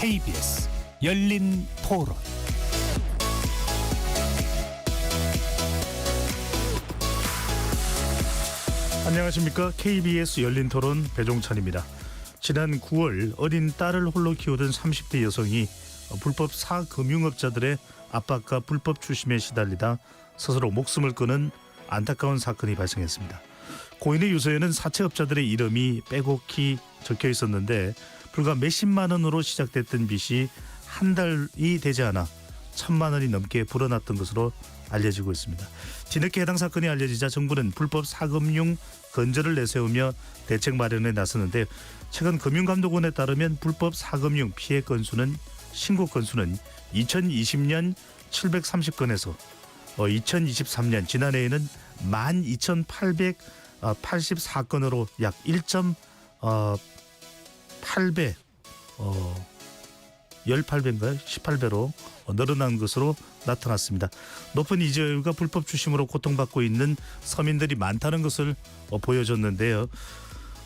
KBS 열린 토론. 안녕하십니까. KBS 열린 토론 배종찬입니다. 지난 9월 어린 딸을 홀로 키우던 30대 여성이 불법 사금융업자들의 압박과 불법 추심에 시달리다 스스로 목숨을 끊은 안타까운 사건이 발생했습니다. 고인의 유서에는 사채업자들의 이름이 빼곡히 적혀 있었는데 불과 몇십만 원으로 시작됐던 빚이 한 달이 되지 않아 1,000만 원이 넘게 불어났던 것으로 알려지고 있습니다. 뒤늦게 해당 사건이 알려지자 정부는 불법 사금융 근절을 내세우며 대책 마련에 나섰는데 최근 금융감독원에 따르면 불법 사금융 피해 건수는 신고 건수는 2020년 730건에서 2023년 지난해에는 12,884건으로 약 1.8배 18배인가요? 18배로 늘어난 것으로 나타났습니다. 높은 이자율과 불법 추심으로 고통받고 있는 서민들이 많다는 것을 보여줬는데요.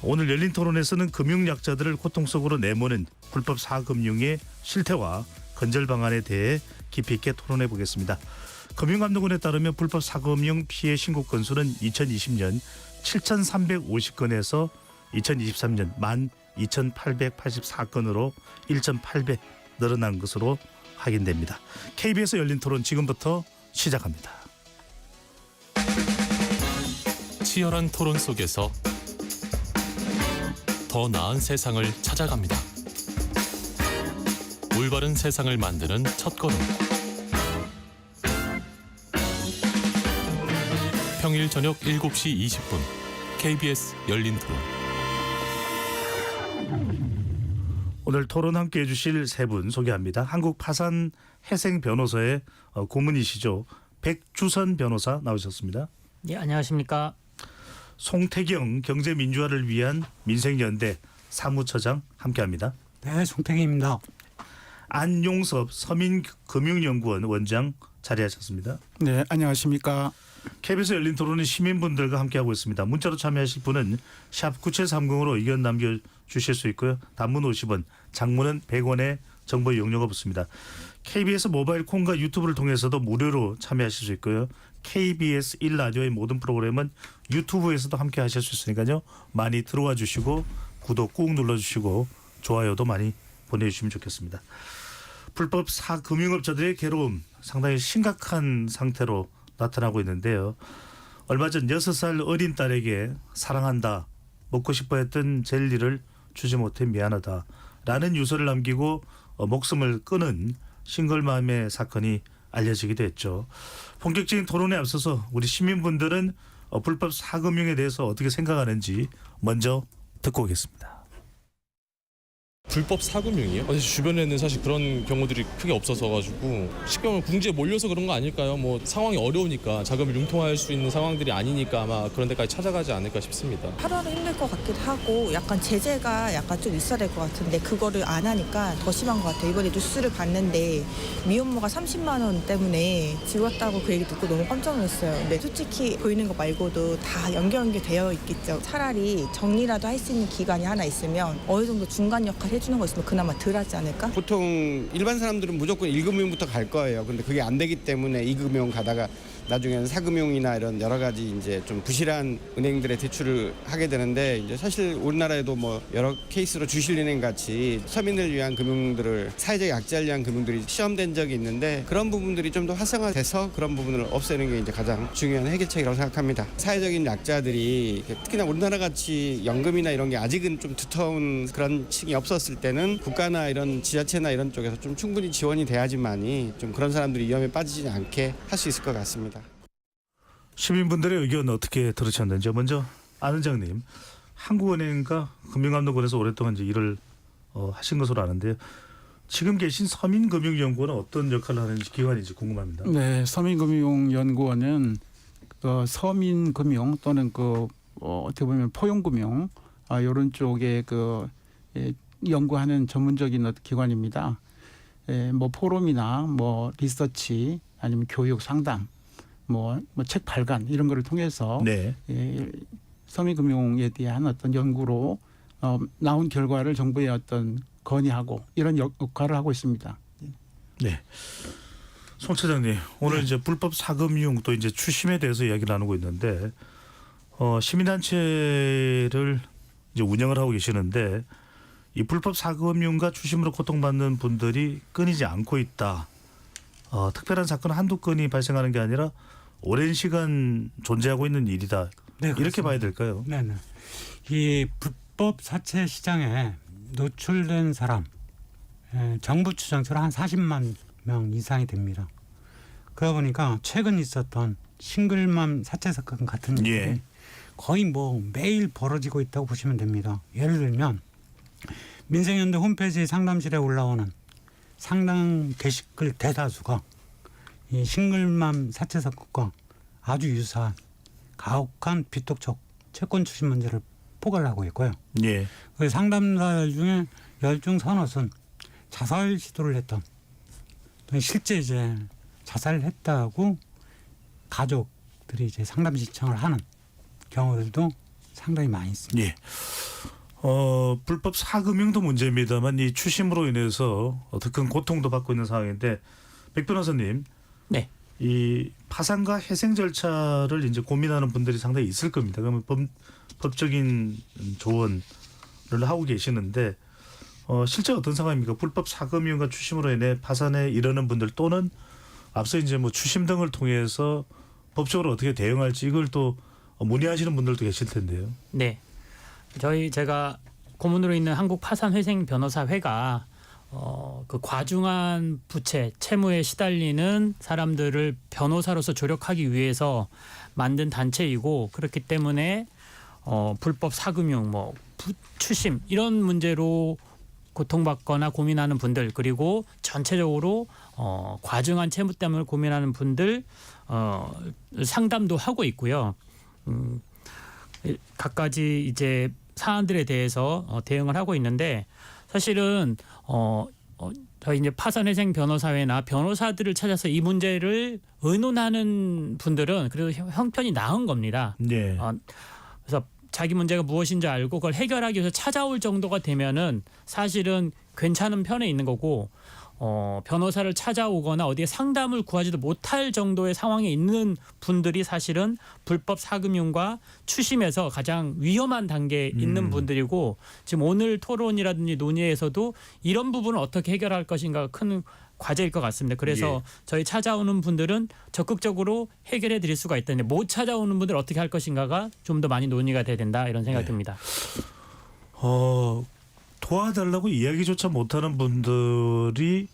오늘 열린 토론에서는 금융약자들을 고통 속으로 내모는 불법 사금융의 실태와 건절 방안에 대해 깊이 있게 토론해 보겠습니다. 금융감독원에 따르면 불법 사금융 피해 신고 건수는 2020년 7,350건에서 2023년 12,884건으로 1.8배 늘어난 것으로 확인됩니다. KBS 열린 토론 지금부터 시작합니다. 치열한 토론 속에서 더 나은 세상을 찾아갑니다. 올바른 세상을 만드는 첫걸음. 평일 저녁 7시 20분 KBS 열린 토론. 오늘 토론 함께해 주실 세 분 소개합니다. 한국 파산 해생 변호사의 고문이시죠. 백주선 변호사 나오셨습니다. 예, 안녕하십니까. 송태경 경제민주화를 위한 민생연대 사무처장 함께합니다. 네, 송태경입니다. 안용섭 서민금융연구원 원장 자리하셨습니다. 네, 안녕하십니까. KBS 열린 토론은 시민분들과 함께하고 있습니다. 문자로 참여하실 분은 샵 9730으로 의견 남겨주실 수 있고요. 단문 50원, 장문은 100원의 정보 이용료가 붙습니다. KBS 모바일 콩과 유튜브를 통해서도 무료로 참여하실 수 있고요. KBS 1라디오의 모든 프로그램은 유튜브에서도 함께하실 수 있으니까요. 많이 들어와 주시고 구독 꾹 눌러주시고 좋아요도 많이 보내주시면 좋겠습니다. 불법 사금융업자들의 괴로움 상당히 심각한 상태로 나타나고 있는데요. 얼마 전 6살 어린 딸에게 사랑한다, 먹고 싶어 했던 젤리를 주지 못해 미안하다 라는 유서를 남기고 목숨을 끊은 싱글맘의 사건이 알려지기도 했죠. 본격적인 토론에 앞서서 우리 시민분들은 불법 사금융에 대해서 어떻게 생각하는지 먼저 듣고 오겠습니다. 불법 사금융이요? 주변에는 사실 그런 경우들이 크게 없어서 가지고 쉽게 궁지에 몰려서 그런 거 아닐까요? 뭐 상황이 어려우니까 자금을 융통할 수 있는 상황들이 아니니까 아마 그런 데까지 찾아가지 않을까 싶습니다. 하루하루 힘들 것 같기도 하고 약간 제재가 약간 좀 있어야 될 것 같은데 그거를 안 하니까 더 심한 것 같아요. 이번에 뉴스를 봤는데 미혼모가 30만 원 때문에 지웠다고 그 얘기 듣고 너무 깜짝 놀랐어요. 근데 솔직히 보이는 거 말고도 다 연결되어 있겠죠. 차라리 정리라도 할 수 있는 기간이 하나 있으면 어느 정도 중간 역할 해주는 거 있으면 그나마 덜 하지 않을까? 보통 일반 사람들은 무조건 1금융부터 갈 거예요. 근데 그게 안 되기 때문에 2금융 가다가 나중에는 4금융이나 이런 여러 가지 이제 좀 부실한 은행들의 대출을 하게 되는데 이제 사실 우리나라에도 뭐 여러 케이스로 주실은행 같이 서민을 위한 금융들을 사회적 약자를 위한 금융들이 시험된 적이 있는데 그런 부분들이 좀 더 활성화돼서 그런 부분을 없애는 게 이제 가장 중요한 해결책이라고 생각합니다. 사회적인 약자들이 특히나 우리나라 같이 연금이나 이런 게 아직은 좀 두터운 그런 층이 없었을 때는 국가나 이런 지자체나 이런 쪽에서 좀 충분히 지원이 돼야지만이 좀 그런 사람들이 위험에 빠지지 않게 할 수 있을 것 같습니다. 시민분들의 의견 어떻게 들으셨는지 먼저 안 원장님, 한국은행과 금융감독원에서 오랫동안 이제 일을 하신 것으로 아는데요. 지금 계신 서민금융연구원은 어떤 역할을 하는 기관인지 궁금합니다. 네, 서민금융연구원은 서민금융 또는 어떻게 보면 포용금융 이런 쪽에 연구하는 전문적인 기관입니다. 뭐 포럼이나 뭐 리서치 아니면 교육 상담 뭐 책 발간 이런 거를 통해서 네. 서민금융에 대한 어떤 연구로 나온 결과를 정부의 어떤 건의하고 이런 역할을 하고 있습니다. 네. 송 차장님, 오늘 이제 불법 사금융 또 이제 추심에 대해서 이야기를 나누고 있는데 시민단체를 이제 운영을 하고 계시는데 이 불법 사금융과 추심으로 고통받는 분들이 끊이지 않고 있다. 특별한 사건 한두 건이 발생하는 게 아니라 오랜 시간 존재하고 있는 일이다. 네, 이렇게 그렇습니다. 봐야 될까요? 네네. 이 불법 사채 시장에 노출된 사람, 정부 추정치로 한 40만 명 이상이 됩니다. 그러다 보니까 최근 있었던 싱글맘 사채 사건 같은 일이 예. 거의 뭐 매일 벌어지고 있다고 보시면 됩니다. 예를 들면 민생연대 홈페이지 상담실에 올라오는 상담 게시글 대다수가 이 싱글맘 사채 사건과 아주 유사한 가혹한 비톡적 채권 추심 문제를 포괄하고 있고요. 예. 그 상담사들 중에 열중 서너은 자살 시도를 했던 또 실제 이제 자살을 했다고 가족들이 이제 상담 신청을 하는 경우들도 상당히 많이 있습니다. 예. 불법 사금융도 문제입니다만 이 추심으로 인해서 더 큰 고통도 받고 있는 상황인데 백 변호사님, 네. 이 파산과 회생 절차를 이제 고민하는 분들이 상당히 있을 겁니다. 그러면 법적인 조언을 하고 계시는데 실제 어떤 상황입니까? 불법 사금융과 추심으로 인해 파산에 이르는 분들 또는 앞서 이제 뭐 추심 등을 통해서 법적으로 어떻게 대응할지 이걸 또 문의하시는 분들도 계실 텐데요. 네. 제가 고문으로 있는 한국파산회생변호사회가 그 과중한 부채, 채무에 시달리는 사람들을 변호사로서 조력하기 위해서 만든 단체이고 그렇기 때문에 불법 사금융, 추심 이런 문제로 고통받거나 고민하는 분들 그리고 전체적으로 과중한 채무 때문에 고민하는 분들 상담도 하고 있고요. 갖가지 이제 사안들에 대해서 대응을 하고 있는데 사실은 저희 이제 파산회생 변호사회나 변호사들을 찾아서 이 문제를 의논하는 분들은 그래도 형편이 나은 겁니다. 네. 그래서 자기 문제가 무엇인지 알고 그걸 해결하기 위해서 찾아올 정도가 되면은 사실은 괜찮은 편에 있는 거고 변호사를 찾아오거나 어디에 상담을 구하지도 못할 정도의 상황에 있는 분들이 사실은 불법 사금융과 추심에서 가장 위험한 단계에 있는 분들이고 지금 오늘 토론이라든지 논의에서도 이런 부분을 어떻게 해결할 것인가 큰 과제일 것 같습니다. 그래서 저희 찾아오는 분들은 적극적으로 해결해 드릴 수가 있다는데 못 찾아오는 분들 어떻게 할 것인가가 좀 더 많이 논의가 돼야 된다 이런 생각이 듭니다. 도와달라고 이야기조차 못하는 분들이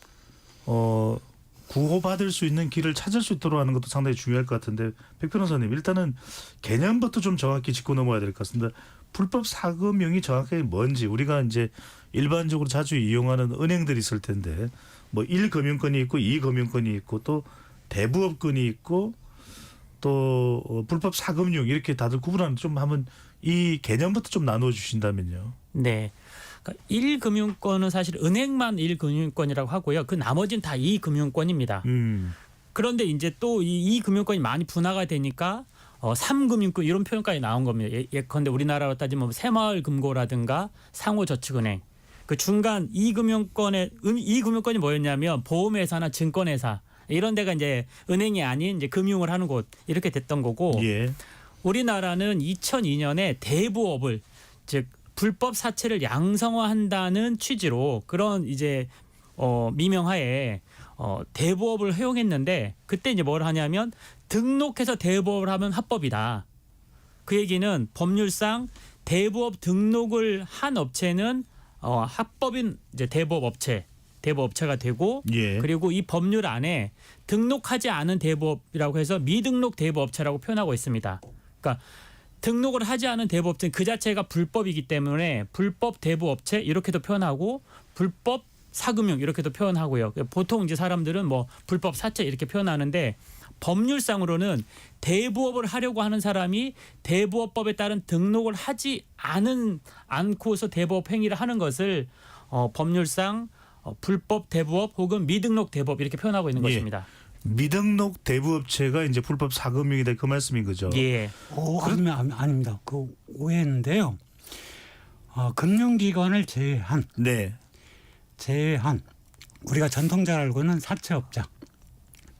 구호받을 수 있는 길을 찾을 수 있도록 하는 것도 상당히 중요할 것 같은데 백 변호사님 일단은 개념부터 좀 정확히 짚고 넘어야 될 것 같습니다. 불법 사금융이 정확하게 뭔지 우리가 이제 일반적으로 자주 이용하는 은행들이 있을 텐데 뭐 1금융권이 있고 2금융권이 있고 또 대부업권이 있고 또 불법 사금융 이렇게 다들 구분하는 좀 한번 이 개념부터 좀 나누어 주신다면요. 네. 그러니까 1금융권은 사실 은행만 1금융권이라고 하고요. 그 나머지는 다 2금융권입니다. 그런데 이제 또 이 2금융권이 많이 분화가 되니까 3금융권 이런 표현까지 나온 겁니다. 예컨대 우리나라로 따지면 새마을금고라든가 상호저축은행. 그 중간 2금융권이 뭐였냐면 보험회사나 증권회사 이런 데가 이제 은행이 아닌 이제 금융을 하는 곳 이렇게 됐던 거고 예. 우리나라는 2002년에 대부업을 즉 불법 사채를 양성화한다는 취지로 그런 이제 미명하에 대부업을 허용했는데 그때 이제 뭘 하냐면 등록해서 대부업을 하면 합법이다. 그 얘기는 법률상 대부업 등록을 한 업체는 합법인 이제 대부업체가 되고 예. 그리고 이 법률 안에 등록하지 않은 대부업이라고 해서 미등록 대부업체라고 표현하고 있습니다. 그러니까 등록을 하지 않은 대부업체는 그 자체가 불법이기 때문에 불법 대부업체 이렇게도 표현하고 불법 사금융 이렇게도 표현하고요. 보통 이제 사람들은 뭐 불법 사채 이렇게 표현하는데 법률상으로는 대부업을 하려고 하는 사람이 대부업법에 따른 등록을 하지 않고서 대부업 행위를 하는 것을 법률상 불법 대부업 혹은 미등록 대부업 이렇게 표현하고 있는 것입니다. 미등록 대부업체가 이제 불법 사금융이다 그 말씀인 거죠. 예. 아닙니다. 그 오해인데요. 금융기관을 제외한 네. 제외한 우리가 전통적으로 알고 있는 사채업자,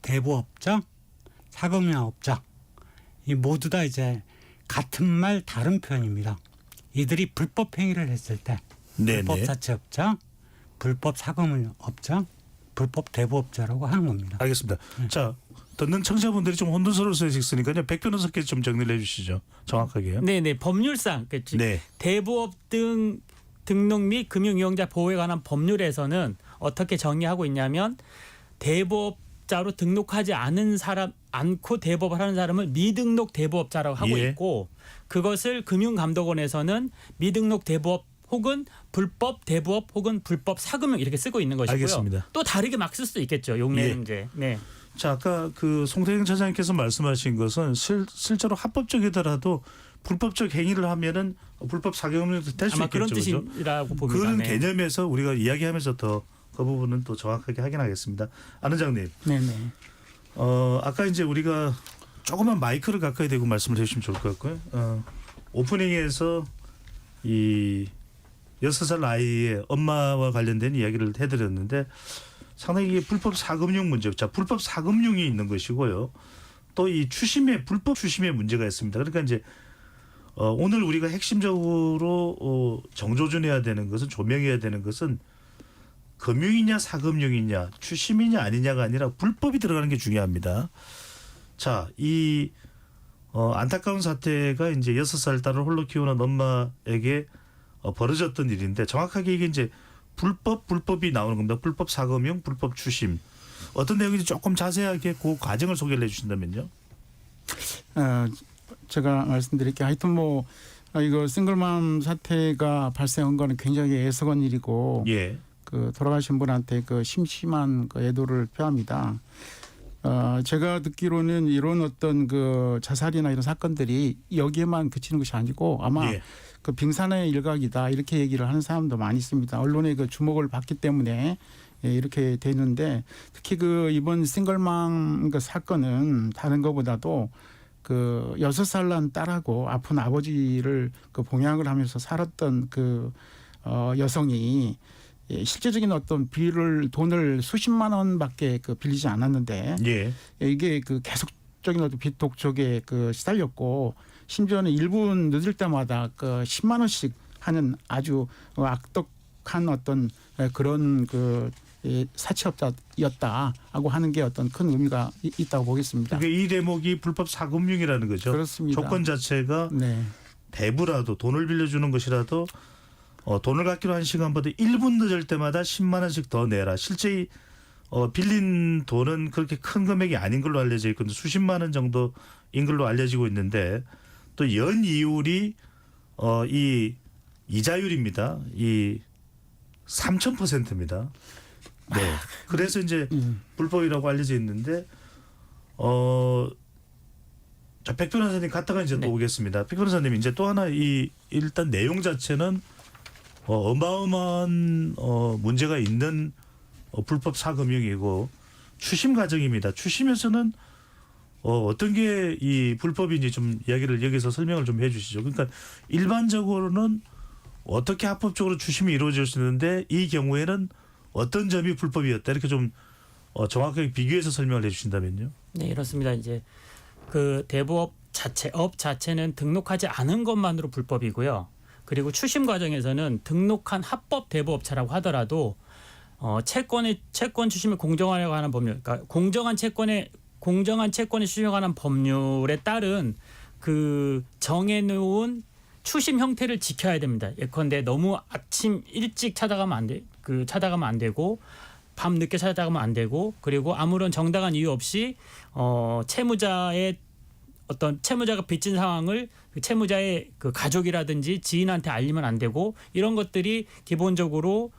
대부업자, 사금융업자 이 모두 다 이제 같은 말 다른 표현입니다. 이들이 불법 행위를 했을 때 불법 네네. 사채업자, 불법 사금융업자, 불법 대부업자라고 하는 겁니다. 알겠습니다. 자, 듣는 청취자분들이 좀 혼돈스러울 수 있으니까요. 백 변호사께서 좀 정리를 해주시죠. 정확하게요. 네네 법률상 그치. 네. 대부업 등 등록 및 금융이용자 보호에 관한 법률에서는 어떻게 정의하고 있냐면 대부업자로 등록하지 않고 대부업을 하는 사람을 미등록 대부업자라고 하고 예. 있고 그것을 금융감독원에서는 미등록 대부업 혹은 불법 대부업 혹은 불법 사금융 이렇게 쓰고 있는 것이고요. 알겠습니다. 또 다르게 막 쓸 수도 있겠죠. 용례는 예. 이제. 네. 자, 아까 그 송태경 차장님께서 말씀하신 것은 실제로 합법적이더라도 불법적 행위를 하면은 불법 사금융도 될 수 아마 있겠죠. 그런 그죠? 뜻이라고 봅니다. 그런 네. 개념에서 우리가 이야기하면서 더 그 부분은 또 정확하게 확인하겠습니다. 안 원장님, 네네. 아까 이제 우리가 조금만 마이크를 가까이 대고 말씀을 해주시면 좋을 것 같고요. 오프닝에서 이 6살 아이의 엄마와 관련된 이야기를 해드렸는데 상당히 이게 불법 사금융 문제, 자 불법 사금융이 있는 것이고요. 또 이 추심의 불법 추심의 문제가 있습니다. 그러니까 이제 오늘 우리가 핵심적으로 정조준해야 되는 것은 조명해야 되는 것은 금융이냐 사금융이냐 추심이냐 아니냐가 아니라 불법이 들어가는 게 중요합니다. 자, 이 안타까운 사태가 이제 6살 딸을 홀로 키우는 엄마에게 벌어졌던 일인데 정확하게 이게 이제 불법이 나오는 겁니다. 불법 사금융, 불법 추심. 어떤 내용인지 조금 자세하게 그 과정을 소개를 해주신다면요. 제가 말씀드릴게요. 하여튼 뭐 이거 싱글맘 사태가 발생한 거는 굉장히 애석한 일이고 예. 그 돌아가신 분한테 그 심심한 그 애도를 표합니다. 제가 듣기로는 이런 어떤 그 자살이나 이런 사건들이 여기에만 그치는 것이 아니고 아마 예. 그 빙산의 일각이다 이렇게 얘기를 하는 사람도 많이 있습니다. 언론의 그 주목을 받기 때문에 이렇게 되는데 특히 그 이번 싱글맘 그 사건은 다른 것보다도 그 6살 난 딸하고 아픈 아버지를 그 봉양을 하면서 살았던 그 여성이 실제적인 어떤 돈을 수십만 원밖에 그 빌리지 않았는데 예. 이게 그 계속적인 어떤 빚 독촉에 그 시달렸고 심지어는 1분 늦을 때마다 그 10만 원씩 하는 아주 악독한 어떤 그런 그 사채업자였다라고 하는 게 어떤 큰 의미가 있다고 보겠습니다. 그러니까 이 대목이 불법 사금융이라는 거죠. 그렇습니다. 조건 자체가 네. 대부라도 돈을 빌려주는 것이라도 돈을 갚기로 한 시간보다 1분 늦을 때마다 10만 원씩 더 내라. 실제 빌린 돈은 그렇게 큰 금액이 아닌 걸로 알려져 있거든요. 수십만 원 정도인 걸로 알려지고 있는데 또 연 이율이 이 이자율입니다. 이 3,000%입니다. 네. 그래서 이제 불법이라고 알려져 있는데 자, 백 변호사님 갔다가 이제 또 오겠습니다. 백 변호사님 이제 또 하나 일단 내용 자체는 어마어마한 문제가 있는 불법 사금융이고 추심 과정입니다. 추심에서는 어떤 게 이 불법인지 좀 이야기를 여기서 설명을 좀 해주시죠. 그러니까 일반적으로는 어떻게 합법적으로 추심이 이루어질 수 있는데 이 경우에는 어떤 점이 불법이었다 이렇게 좀 정확하게 비교해서 설명을 해주신다면요. 네, 이렇습니다. 이제 그 대부업 업 자체는 등록하지 않은 것만으로 불법이고요. 그리고 추심 과정에서는 등록한 합법 대부업자라고 하더라도 채권 추심을 공정하려고 하는 법률, 그러니까 공정한 채권의 추심에 관한 법률에 따른 그 정해놓은 추심 형태를 지켜야 됩니다. 예컨대 너무 아침 일찍 찾아가면 안 되고 밤 늦게 찾아가면 안 되고 그리고 아무런 정당한 이유 없이 채무자가 빚진 상황을 그 채무자의 그 가족이라든지 지인한테 알리면 안 되고 이런 것들이 기본적으로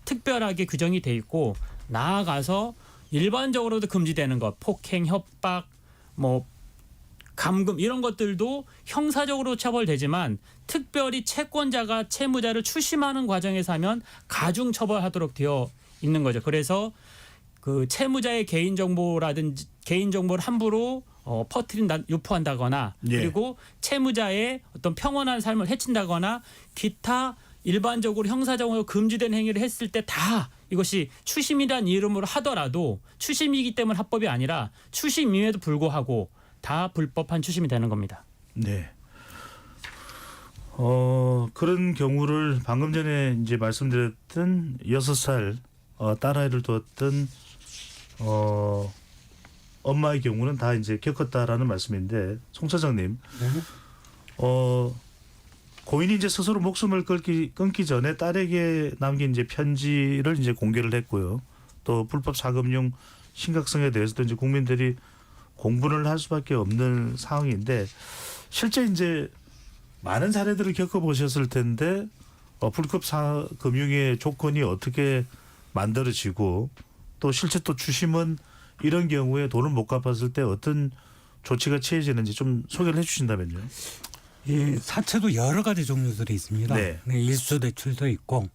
특별하게 규정이 돼 있고 나아가서 일반적으로도 금지되는 것, 폭행, 협박, 감금 이런 것들도 형사적으로 처벌되지만 특별히 채권자가 채무자를 추심하는 과정에서 하면 가중 처벌하도록 되어 있는 거죠. 그래서 그 채무자의 개인정보를 함부로 유포한다거나 예. 그리고 채무자의 어떤 평온한 삶을 해친다거나 기타 일반적으로 형사적으로 금지된 행위를 했을 때 다 이것이 추심이란 이름으로 하더라도 추심이기 때문에 합법이 아니라 추심임에도 불구하고 다 불법한 추심이 되는 겁니다. 네. 그런 경우를 방금 전에 이제 말씀드렸던 6살 딸아이를 두었던 엄마의 경우는 다 이제 겪었다라는 말씀인데, 송 차장님, 고인이 이제 스스로 목숨을 끊기 전에 딸에게 남긴 이제 편지를 이제 공개를 했고요. 또 불법 사금융 심각성에 대해서도 이제 국민들이 공분을 할 수밖에 없는 상황인데, 실제 이제 많은 사례들을 겪어보셨을 텐데 불법 사금융의 조건이 어떻게 만들어지고 또 실제 또 주심은 이런 경우에 돈을 못 갚았을 때 어떤 조치가 취해지는지 좀 소개를 해주신다면요. 이 사채도 여러 가지 종류들이 있습니다. 네. 일수 대출도 있고,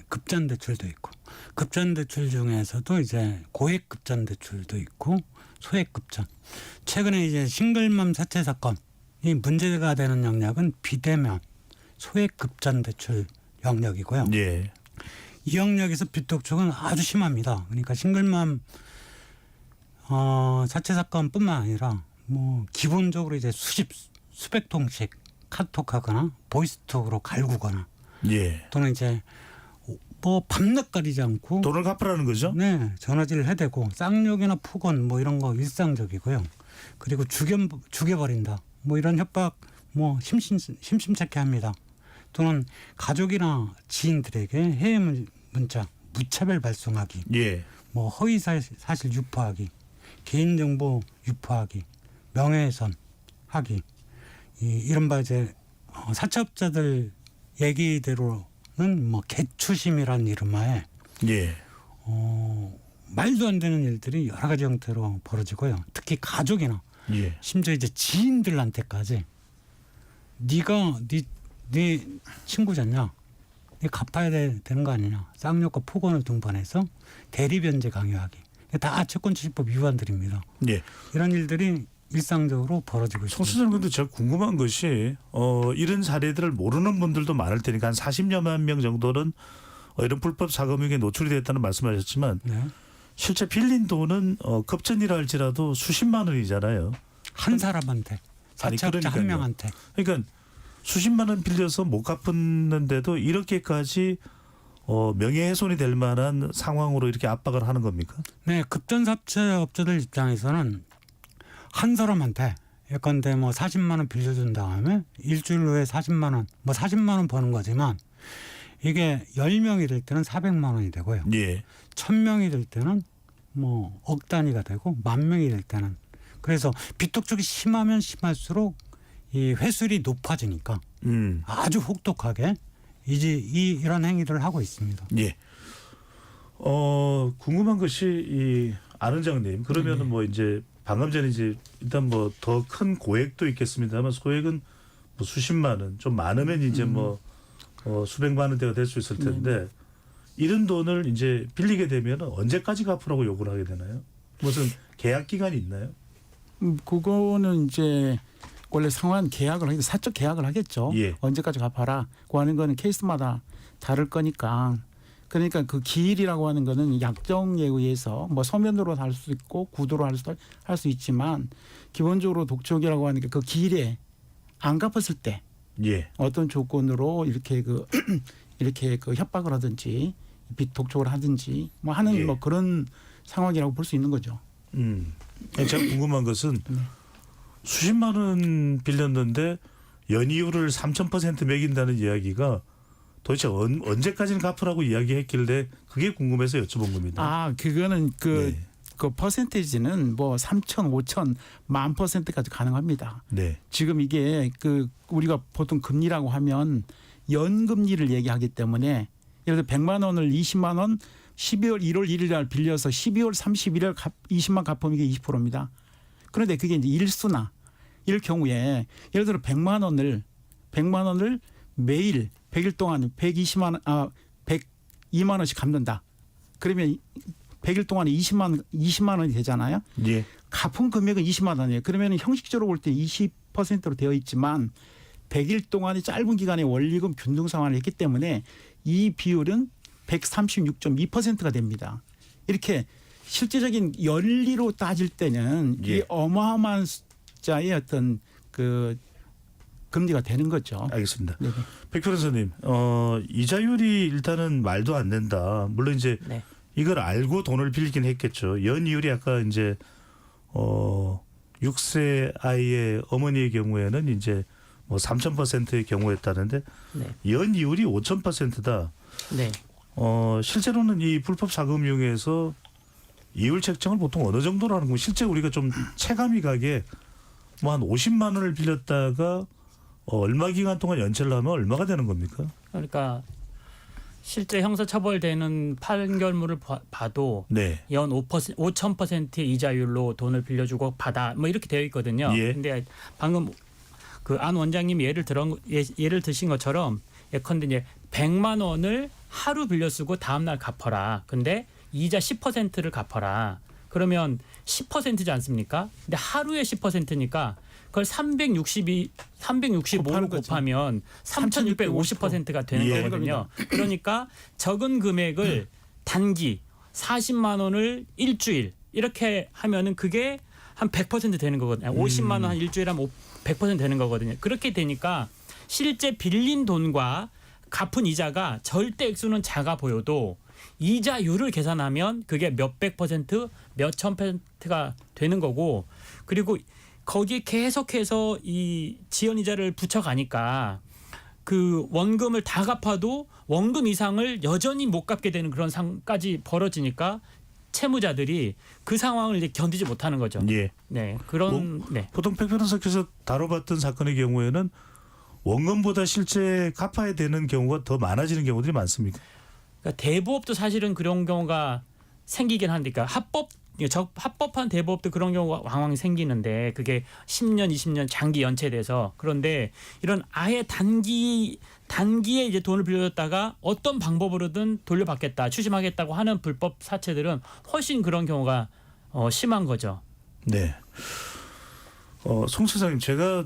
급전 대출도 있고, 급전 대출 중에서도 이제 고액 급전 대출도 있고, 소액 급전. 최근에 이제 싱글맘 사채 사건, 이 문제가 되는 영역은 비대면 소액 급전 대출 영역이고요. 예. 이 영역에서 빚독촉은 아주 심합니다. 그러니까 싱글맘 사채 사건뿐만 아니라 뭐 기본적으로 이제 수백 통씩 카톡하거나 보이스톡으로 갈구거나, 예. 또는 이제 뭐 밤낮 가리지 않고 돈을 갚으라는 거죠? 네, 전화질을 해대고 쌍욕이나 폭언 뭐 이런 거 일상적이고요. 그리고 죽여버린다 뭐 이런 협박 뭐 심심찮게 합니다. 또는 가족이나 지인들에게 해외 문자 무차별 발송하기, 예. 뭐 허위 사실 유포하기, 개인정보 유포하기, 명예훼손 하기, 이른바 이제 사채업자들 얘기대로는 뭐 개추심이라는 이름하에 예. 말도 안 되는 일들이 여러 가지 형태로 벌어지고요. 특히 가족이나 예. 심지어 이제 지인들한테까지 네가 네 친구잖냐, 네 갚아야 되는 거 아니냐, 쌍욕과 폭언을 등반해서 대리변제 강요하기, 다 채권추심법 위반들입니다. 예. 이런 일들이 일상적으로 벌어지고 송 있습니다. 수장님, 근데 제가 궁금한 것이 이런 사례들을 모르는 분들도 많을 테니까 한 40여만 명 정도는 이런 불법 사금융에 노출이 됐다는 말씀하셨지만, 네. 실제 빌린 돈은 급전이라 할지라도 수십만 원이잖아요. 한 사람한테, 사채업자 한 그러니까요. 명한테. 그러니까 수십만 원 빌려서 못 갚았는데도 이렇게까지 명예훼손이 될 만한 상황으로 이렇게 압박을 하는 겁니까? 네, 급전사채업자들 입장에서는 한 사람한테 예컨대 뭐 40만 원 빌려준 다음에 일주일 후에 40만 원, 뭐 40만 원 버는 거지만, 이게 10명이 될 때는 400만 원이 되고요. 예. 1000명이 될 때는 뭐 억 단위가 되고 10,000명이 될 때는, 그래서 빚독촉이 심하면 심할수록 이 회수율이 높아지니까 아주 혹독하게 이런 행위를 하고 있습니다. 예. 궁금한 것이 이 안 원장님, 그러면은 뭐 이제 방금 전에 이제 일단 뭐 더 큰 고액도 있겠습니다만, 소액은 뭐 수십만 원, 좀 많으면 이제 뭐 수백만 원대가 될 수 있을 텐데, 이런 돈을 이제 빌리게 되면 언제까지 갚으라고 요구를 하게 되나요? 무슨 계약 기간이 있나요? 그거는 이제 원래 상환 계약을 하겠죠. 사적 계약을 하겠죠. 예. 언제까지 갚아라. 그 하는 거는 케이스마다 다를 거니까. 그러니까 그 기일이라고 하는 거는 약정에 의해서 뭐 서면으로 할 수 있고 구두로 할 수 있지만, 기본적으로 독촉이라고 하는 게 그 기일에 안 갚았을 때 예. 어떤 조건으로 이렇게 이렇게 협박을 하든지 빚 독촉을 하든지 뭐 하는 예. 뭐 그런 상황이라고 볼 수 있는 거죠. 제가 궁금한 것은 수십만 원 빌렸는데 연이율을 3,000% 매긴다는 이야기가 도대체 언제까지는 갚으라고 이야기했길래 그게 궁금해서 여쭤본 겁니다. 아, 그거는 그 네. 퍼센테이지는 뭐 3,000, 5,000, 10,000%까지 가능합니다. 네. 지금 이게 우리가 보통 금리라고 하면 연금리를 얘기하기 때문에, 예를 들어 100만 원을 20만 원 12월 1월 1일 날 빌려서 12월 31일 20만 갚으면 이게 20%입니다. 그런데 그게 이제 일수나 이럴 경우에 예를 들어 100만 원을 매일 100일 동안 102만 원씩 갚는다. 그러면 100일 동안에 20만 원이 되잖아요. 예. 갚은 금액은 20만 원이에요. 그러면 형식적으로 볼 때 20%로 되어 있지만 100일 동안의 짧은 기간에 원리금 균등 상환을 했기 때문에 이 비율은 136.2%가 됩니다. 이렇게 실제적인 연리로 따질 때는 예. 이 어마어마한 숫자의 어떤 그 금리가 되는 거죠. 알겠습니다. 네. 백 변호사님, 이자율이 일단은 말도 안 된다. 물론 이제 네. 이걸 알고 돈을 빌리긴 했겠죠. 연이율이 아까 이제 6세 아이의 어머니의 경우에는 이제 뭐 3,000%의 경우였다는데 네. 연이율이 5,000%다. 네. 실제로는 이 불법 자금융에서 이율 책정을 보통 어느 정도로 하는 거? 실제 우리가 좀 체감이 가게 뭐 한 50만 원을 빌렸다가 얼마 기간 동안 연체를 하면 얼마가 되는 겁니까? 그러니까 실제 형사처벌되는 판결문을 봐도 네. 연 5,000%의 이자율로 돈을 빌려주고 받아 뭐 이렇게 되어 있거든요. 예. 근데 방금 그 안 원장님이 예를 드신 것처럼 예컨대 이제 100만 원을 하루 빌려 쓰고 다음 날 갚아라. 근데 이자 10%를 갚아라. 그러면 10%지 않습니까? 근데 하루에 10%니까 그걸 365로 곱하면 3,650%가 되는 예. 거거든요. 그러니까 적은 금액을 단기 40만 원을 일주일 이렇게 하면은 그게 한 100% 되는 거거든요. 50만 원 한 일주일 하면 100% 되는 거거든요. 그렇게 되니까 실제 빌린 돈과 갚은 이자가 절대 액수는 작아 보여도 이자율을 계산하면 그게 몇백 퍼센트, 몇천 퍼센트가 되는 거고 그리고 거기에 계속해서 이 지연 이자를 붙여가니까 그 원금을 다 갚아도 원금 이상을 여전히 못 갚게 되는 그런 상황까지 벌어지니까 채무자들이 그 상황을 이제 견디지 못하는 거죠. 예. 네, 그런 네. 보통 백 변호사께서 다뤄봤던 사건의 경우에는 원금보다 실제 갚아야 되는 경우가 더 많아지는 경우들이 많습니까? 그러니까 대부업도 사실은 그런 경우가 생기긴 한데, 그러니까 합법한 대부업도 그런 경우가 왕왕 생기는데 그게 10년, 20년 장기 연체돼서 그런데 이런 아예 단기에 이제 돈을 빌려줬다가 어떤 방법으로든 돌려받겠다, 추심하겠다고 하는 불법 사채들은 훨씬 그런 경우가 심한 거죠. 네. 송 차장님, 제가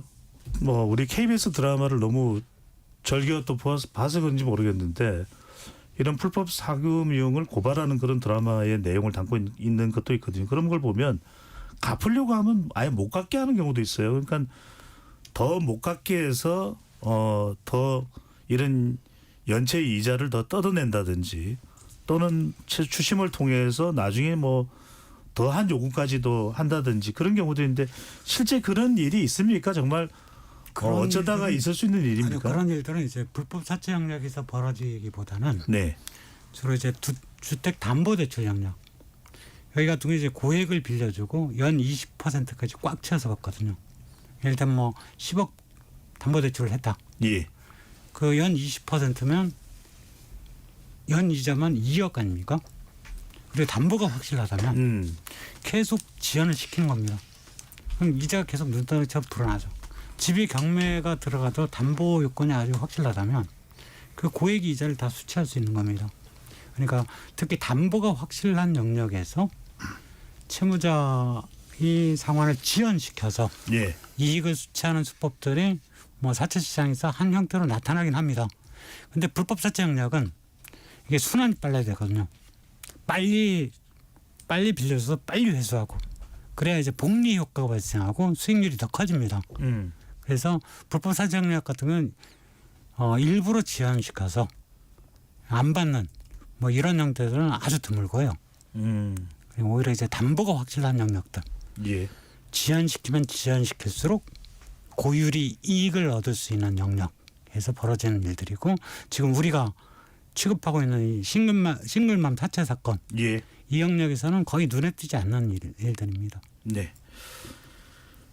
뭐 우리 KBS 드라마를 너무 즐겨 또 봐서 그런지 모르겠는데 이런 불법 사금융을 고발하는 그런 드라마의 내용을 담고 있는 것도 있거든요. 그런 걸 보면 갚으려고 하면 아예 못 갚게 하는 경우도 있어요. 그러니까 더 못 갚게 해서 더 이런 연체 이자를 더 뜯어낸다든지 또는 추심을 통해서 나중에 뭐 더한 요구까지도 한다든지 그런 경우도 있는데 실제 그런 일이 있습니까? 정말 어쩌다가 있을 수 있는 일입니까? 아니, 그런 일들은 이제 불법 사채 영역에서 벌어지기보다는 네. 주로 이제 주택 담보 대출 영역 여기 같은 경우 이제 고액을 빌려주고 연 20%까지 꽉 채워서 받거든요. 일단 뭐 10억 담보 대출을 했다. 예. 그 연 20%면 연 이자만 2억 아닙니까? 그리고 담보가 확실하다면 계속 지연을 시키는 겁니다. 그럼 이자가 계속 눈덩이처럼 불어나죠. 집이 경매가 들어가도 담보 요건이 아주 확실하다면 그 고액 이자를 다 수취할 수 있는 겁니다. 그러니까 특히 담보가 확실한 영역에서 채무자의 상환을 지연시켜서 예. 이익을 수취하는 수법들이 뭐 사채 시장에서 한 형태로 나타나긴 합니다. 근데 불법 사채 영역은 이게 순환이 빨라야 되거든요. 빨리 빌려줘서 빨리 회수하고 그래야 이제 복리 효과가 발생하고 수익률이 더 커집니다. 그래서 불법 사채 영역 같은 건 일부러 지연시켜서 안 받는 뭐 이런 형태들은 아주 드물고요. 그리고 오히려 이제 담보가 확실한 영역들 예. 지연시키면 지연시킬수록 고율이 이익을 얻을 수 있는 영역에서 벌어지는 일들이고 지금 우리가 취급하고 있는 이 싱글맘 사채 사건 예. 이 영역에서는 거의 눈에 띄지 않는 일들입니다. 네.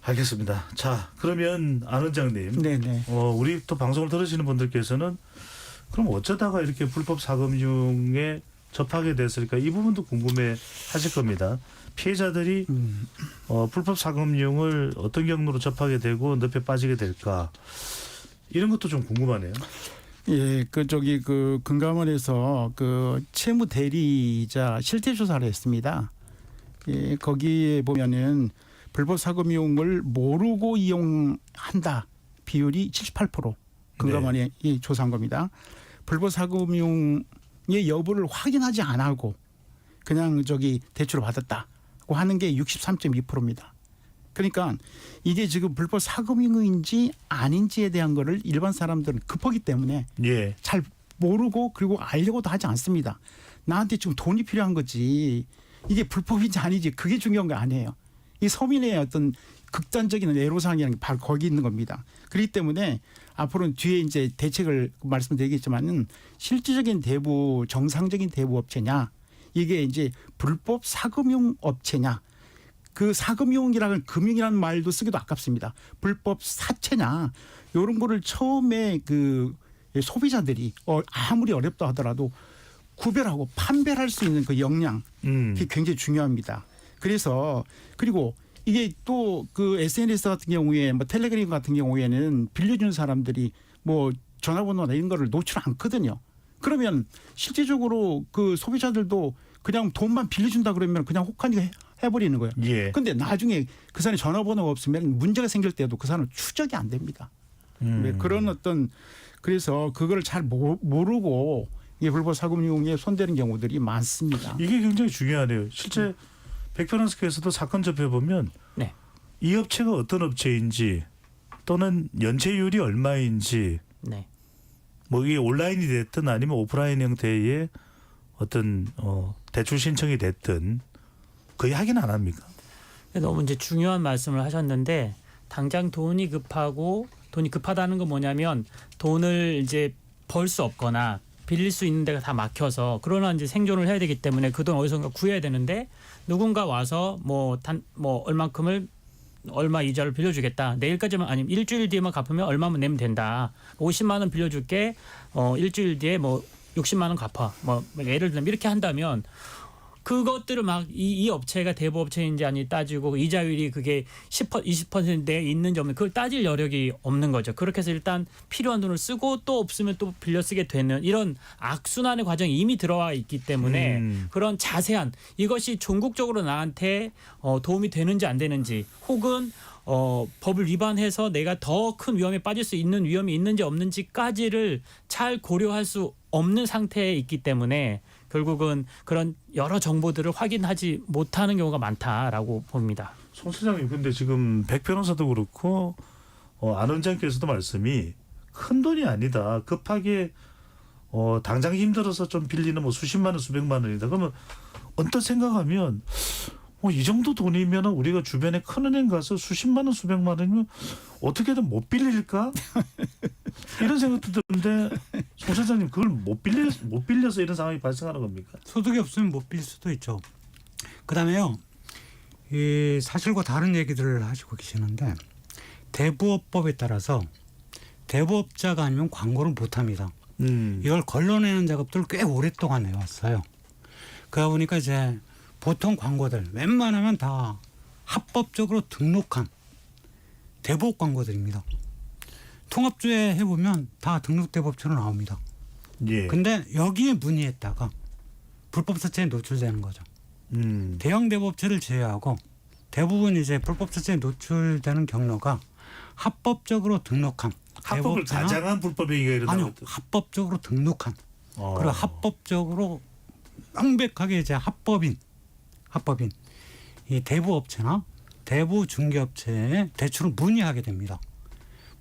알겠습니다. 자, 그러면 안 원장님. 네네. 우리 또 방송을 들으시는 분들께서는 그럼 어쩌다가 이렇게 불법 사금융에 접하게 됐을까? 이 부분도 궁금해 하실 겁니다. 피해자들이 불법 사금융을 어떤 경로로 접하게 되고 늪에 빠지게 될까? 이런 것도 좀 궁금하네요. 예, 그 금감원에서 그 채무 대리자 실태 조사를 했습니다. 예, 거기에 보면은 불법 사금융을 모르고 이용한다. 비율이 78% 금감원이 조사한 겁니다. 불법 사금융의 여부를 확인하지 않고 그냥 대출을 받았다고 하는 게 63.2%입니다. 그러니까 이게 지금 불법 사금융인지 아닌지에 대한 거를 일반 사람들은 급하기 때문에 예. 잘 모르고 그리고 알려고도 하지 않습니다. 나한테 지금 돈이 필요한 거지 이게 불법인지 아니지 그게 중요한 거 아니에요. 이 서민의 어떤 극단적인 애로사항이라는 게 바로 거기 있는 겁니다. 그렇기 때문에 앞으로는 뒤에 이제 대책을 말씀드리겠지만은 실질적인 대부 정상적인 대부 업체냐 이게 이제 불법 사금융 업체냐 그 사금융이라는 금융이라는 말도 쓰기도 아깝습니다. 불법 사채냐 이런 거를 처음에 그 소비자들이 아무리 어렵다 하더라도 구별하고 판별할 수 있는 그 역량 그게 굉장히 중요합니다. 그래서 그리고 이게 또 그 SNS 같은 경우에 뭐 텔레그램 같은 경우에는 빌려준 사람들이 뭐 전화번호나 이런 거를 노출 않거든요. 그러면 실질적으로 그 소비자들도 그냥 돈만 빌려준다 그러면 그냥 혹하니 해버리는 거예요. 예. 근데 나중에 그 사람이 전화번호가 없으면 문제가 생길 때도 그 사람은 추적이 안 됩니다. 그런 어떤 그래서 그걸 잘 모르고 이게 불법 사금융에 손대는 경우들이 많습니다. 이게 굉장히 중요하네요. 실제 백변호사께서도 사건 접해보면 네. 이 업체가 어떤 업체인지 또는 연체율이 얼마인지 네. 뭐 이게 온라인이 됐든 아니면 오프라인 형태의 어떤 대출 신청이 됐든 거의 확인 안 합니까? 너무 이제 중요한 말씀을 하셨는데 당장 돈이 급하다는 건 뭐냐면 돈을 이제 벌 수 없거나 빌릴 수 있는 데가 다 막혀서 그러나 이제 생존을 해야 되기 때문에 그 돈 어디선가 구해야 되는데 누군가 와서 뭐 얼만큼을 얼마 이자를 빌려주겠다. 내일까지만 아니면 일주일 뒤에만 갚으면 얼마만 내면 된다. 50만 원 빌려줄게. 일주일 뒤에 뭐 60만 원 갚아. 뭐 예를 들면 이렇게 한다면 그것들을 막 이 업체가 대부업체인지 아닌지 따지고 이자율이 그게 20%에 있는지 없는지 그걸 따질 여력이 없는 거죠. 그렇게 해서 일단 필요한 돈을 쓰고 또 없으면 또 빌려 쓰게 되는 이런 악순환의 과정이 이미 들어와 있기 때문에 그런 자세한 이것이 종국적으로 나한테 도움이 되는지 안 되는지 혹은 법을 위반해서 내가 더 큰 위험에 빠질 수 있는 위험이 있는지 없는지까지를 잘 고려할 수 없는 상태에 있기 때문에 결국은 그런 여러 정보들을 확인하지 못하는 경우가 많다라고 봅니다. 송 시장님, 근데 지금 백 변호사도 그렇고 안 원장께서도 말씀이 큰 돈이 아니다. 급하게 당장 힘들어서 좀 빌리는 뭐 수십만 원, 수백만 원이다. 그러면 언뜻 생각하면 이 정도 돈이면 우리가 주변에 큰 은행 가서 수십만 원, 수백만 원이면 어떻게든 못 빌릴까? 이런 생각도 드는데 송 사장님 그걸 못 빌려서 이런 상황이 발생하는 겁니까? 소득이 없으면 못 빌릴 수도 있죠. 그다음에요. 이 사실과 다른 얘기들을 하시고 계시는데 대부업법에 따라서 대부업자가 아니면 광고를 못합니다. 이걸 걸러내는 작업들을 꽤 오랫동안 해왔어요. 그러다 보니까 이제 보통 광고들 웬만하면 다 합법적으로 등록한 대부업 광고들입니다. 통합조회 해보면 다 등록 대부업체로 나옵니다. 예. 근데 여기에 문의했다가 불법 사채에 노출되는 거죠. 대형 대부업체를 제외하고 대부분 이제 불법 사채에 노출되는 경로가 합법적으로 등록한 합법을 대부업체나 가장한 불법에 이르다. 아니요 합법적으로 등록한 그리고 합법적으로 명백하게 이제 합법인 이 대부업체나 대부 중개업체에 대출을 문의하게 됩니다.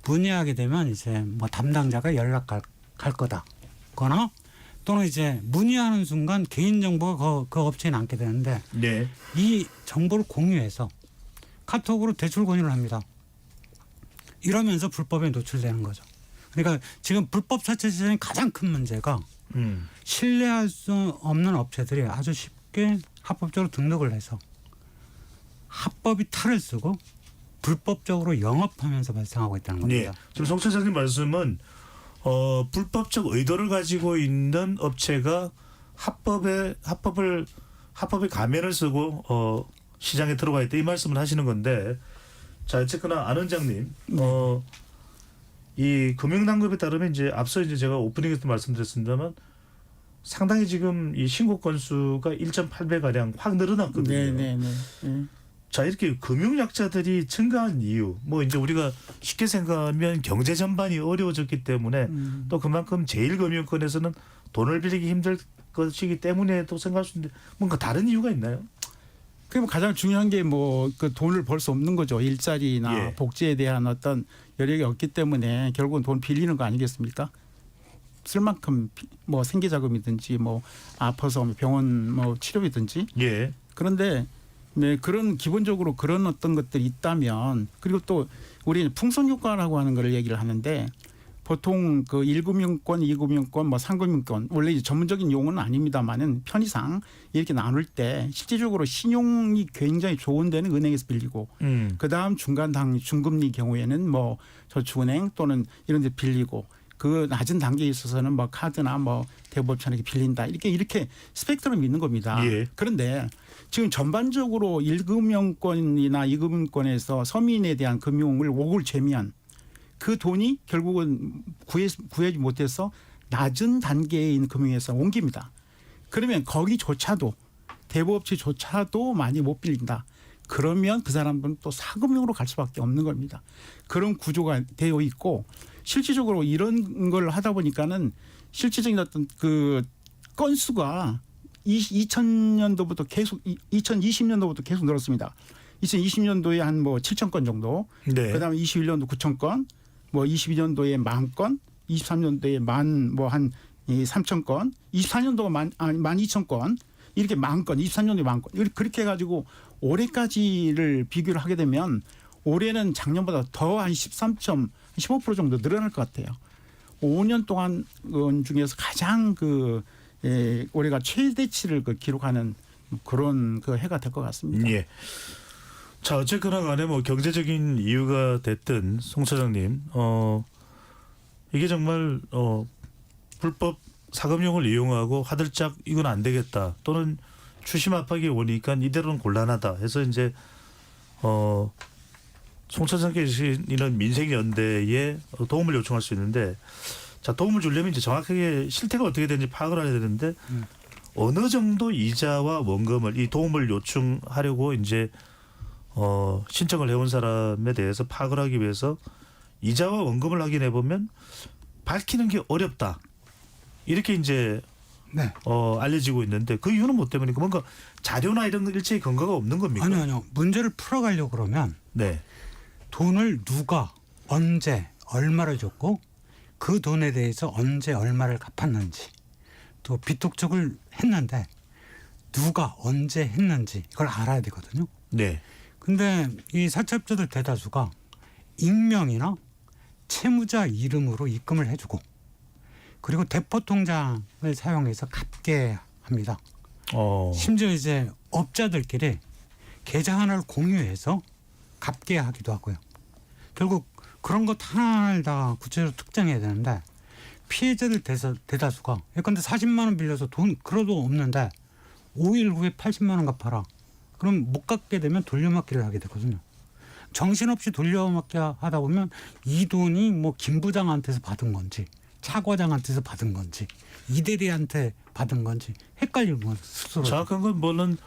문의하게 되면 이제 뭐 담당자가 연락갈 거다거나 또는 이제 문의하는 순간 개인 정보가 그 업체에 남게 되는데 네. 이 정보를 공유해서 카톡으로 대출 권유를 합니다. 이러면서 불법에 노출되는 거죠. 그러니까 지금 불법 사채 시장의 가장 큰 문제가 신뢰할 수 없는 업체들이 아주 쉽게 합법적으로 등록을 해서 합법이 탈을 쓰고 불법적으로 영업하면서 발생하고 있다는 겁니다. 네. 지금 송 차장님 말씀은 불법적 의도를 가지고 있는 업체가 합법의 가면을 쓰고 시장에 들어가 있다 이 말씀을 하시는 건데, 자 어쨌거나 안 원장님, 이 금융당국에 따르면 이제 앞서 이제 제가 오프닝에서 말씀드렸습니다만 상당히 지금 이 신고 건수가 1.8배 가량 확 늘어났거든요. 네. 자, 이렇게 금융약자들이 증가한 이유, 뭐 이제 우리가 쉽게 생각하면 경제 전반이 어려워졌기 때문에 또 그만큼 제1금융권에서는 돈을 빌리기 힘들 것이기 때문에 또 생각할 수 있는데 뭔가 다른 이유가 있나요? 그럼 가장 중요한 게 뭐 그 돈을 벌 수 없는 거죠. 일자리나 예. 복지에 대한 어떤 여력이 없기 때문에 결국은 돈 빌리는 거 아니겠습니까? 쓸 만큼 뭐 생계자금이든지 뭐 아파서 병원 뭐 치료비든지. 예. 그런데 네, 그런 기본적으로 그런 어떤 것들이 있다면 그리고 또 우리는 풍선효과라고 하는 걸 얘기를 하는데 보통 그 1금융권, 2금융권, 뭐 3금융권 원래 이제 전문적인 용어는 아닙니다만은 편의상 이렇게 나눌 때 실질적으로 신용이 굉장히 좋은 데는 은행에서 빌리고 그다음 중금리 경우에는 뭐 저축은행 또는 이런 데 빌리고 그 낮은 단계에 있어서는 뭐 카드나 뭐 대부업체에게 빌린다. 이렇게 스펙트럼이 있는 겁니다. 예. 그런데 지금 전반적으로 1금융권이나 2금융권에서 서민에 대한 금융을 옥을 죄면 그 돈이 결국은 구하지 못해서 낮은 단계에 있는 금융에서 옮깁니다. 그러면 거기조차도 대부업체조차도 많이 못 빌린다. 그러면 그 사람들은 또 사금융으로 갈 수밖에 없는 겁니다. 그런 구조가 되어 있고 실질적으로 이런 걸 하다 보니까는 실질적인 어떤 그 건수가 2000년도부터 계속 2020년도부터 계속 늘었습니다. 2020년도에 한 뭐 7천 건 정도. 네. 그다음에 21년도 9천 건, 뭐 22년도에 10,000 건, 23년도에 뭐 한 3천 건, 24년도가 12,000건 이렇게 10,000 건, 23년도에 10,000 건 그렇게 해가지고 올해까지를 비교를 하게 되면 올해는 작년보다 더 한 15% 정도 늘어날 것 같아요. 5년 동안 중에서 가장 올해가 최대치를 기록하는 그런 해가 될 것 같습니다. 예. 자, 어쨌거나 간에 뭐 경제적인 이유가 됐든 송 차장님, 이게 정말 불법 사금융을 이용하고 화들짝 이건 안 되겠다 또는 추심 압박이 오니까 이대로는 곤란하다 해서 이제 송 차장께서 이런 민생연대에 도움을 요청할 수 있는데 자, 도움을 주려면 이제 정확하게 실태가 어떻게 되는지 파악을 해야 되는데 어느 정도 이자와 원금을 이 도움을 요청하려고 이제 신청을 해온 사람에 대해서 파악을 하기 위해서 이자와 원금을 확인해 보면 밝히는 게 어렵다. 이렇게 이제 네. 알려지고 있는데 그 이유는 뭐 때문입니까? 뭔가 자료나 이런 일체의 근거가 없는 겁니까? 아니요. 문제를 풀어가려고 그러면 네. 돈을 누가 언제 얼마를 줬고 그 돈에 대해서 언제 얼마를 갚았는지 또 빚독촉을 했는데 누가 언제 했는지 이걸 알아야 되거든요. 네. 근데 이 사채업자들 대다수가 익명이나 채무자 이름으로 입금을 해주고 그리고 대포통장을 사용해서 갚게 합니다. 심지어 이제 업자들끼리 계좌 하나를 공유해서 갚게 하기도 하고요. 결국 그런 것 하나를 다 구체적으로 특정해야 되는데 피해자들 대다수가 예컨대 40만 원 빌려서 돈 그래도 없는데 5일 후에 80만 원 갚아라. 그럼 못 갚게 되면 돌려막기를 하게 되거든요. 정신없이 돌려막기 하다 보면 이 돈이 뭐 김 부장한테서 받은 건지 차 과장한테서 받은 건지 이 대리한테 받은 건지 헷갈리는 건 스스로. 정확한 건 뭐는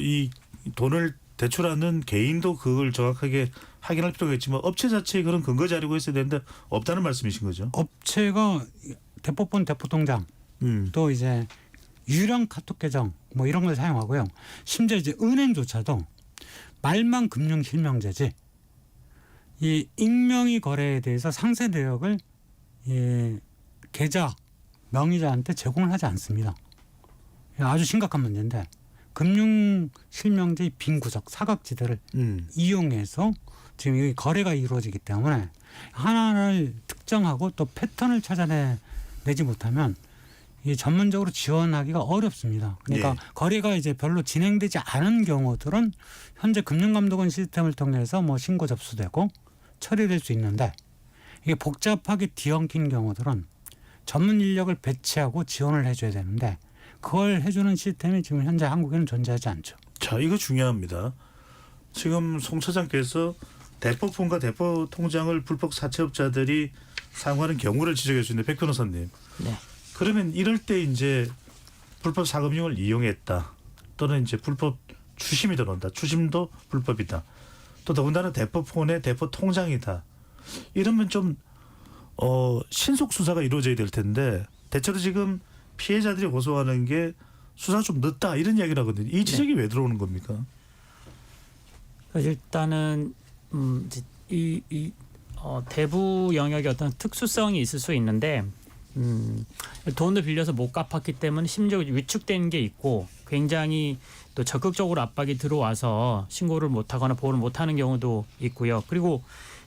이 돈을 대출하는 개인도 그걸 정확하게 확인할 필요가 있지만 업체 자체에 그런 근거 자료가 있어야 되는데 없다는 말씀이신 거죠? 업체가 대포폰 대포통장 또 이제 유령 카톡 계정 뭐 이런 걸 사용하고요. 심지어 이제 은행조차도 말만 금융 실명제지 이 익명의 거래에 대해서 상세 내역을 계좌 명의자한테 제공을 하지 않습니다. 아주 심각한 문제인데 금융 실명제의 빈 구석 사각지대를 이용해서 지금 이 거래가 이루어지기 때문에 하나를 특정하고 또 패턴을 찾아내지 못하면 이 전문적으로 지원하기가 어렵습니다. 그러니까 예. 거래가 이제 별로 진행되지 않은 경우들은 현재 금융감독원 시스템을 통해서 뭐 신고 접수되고 처리될 수 있는데 이게 복잡하게 뒤엉킨 경우들은 전문 인력을 배치하고 지원을 해줘야 되는데 그걸 해주는 시스템이 지금 현재 한국에는 존재하지 않죠. 자, 이거 중요합니다. 지금 송 차장께서 대포폰과 대포통장을 불법 사채업자들이 사용하는 경우를 지적해 주는데 백 변호사님. 네. 그러면 이럴 때 이제 불법 사금융을 이용했다 또는 이제 불법 추심이 들어온다. 추심도 불법이다. 또 더군다나 대포폰의 대포 통장이다. 이러면 좀 신속 수사가 이루어져야 될 텐데 대체로 지금 피해자들이 고소하는 게 수사 좀 늦다 이런 이야기를 하거든요. 이 지적이 왜 들어오는 겁니까? 일단은 대부 영역에 어떤 특수성이 있을 수 있는데 돈을 빌려서 못 갚았기 때문에 심지어 위축된 게 있고 굉장히 또 적극적으로 압박이 들어와서 신고를 못하거나 보호를 못하는 경우도 있고요. 그리고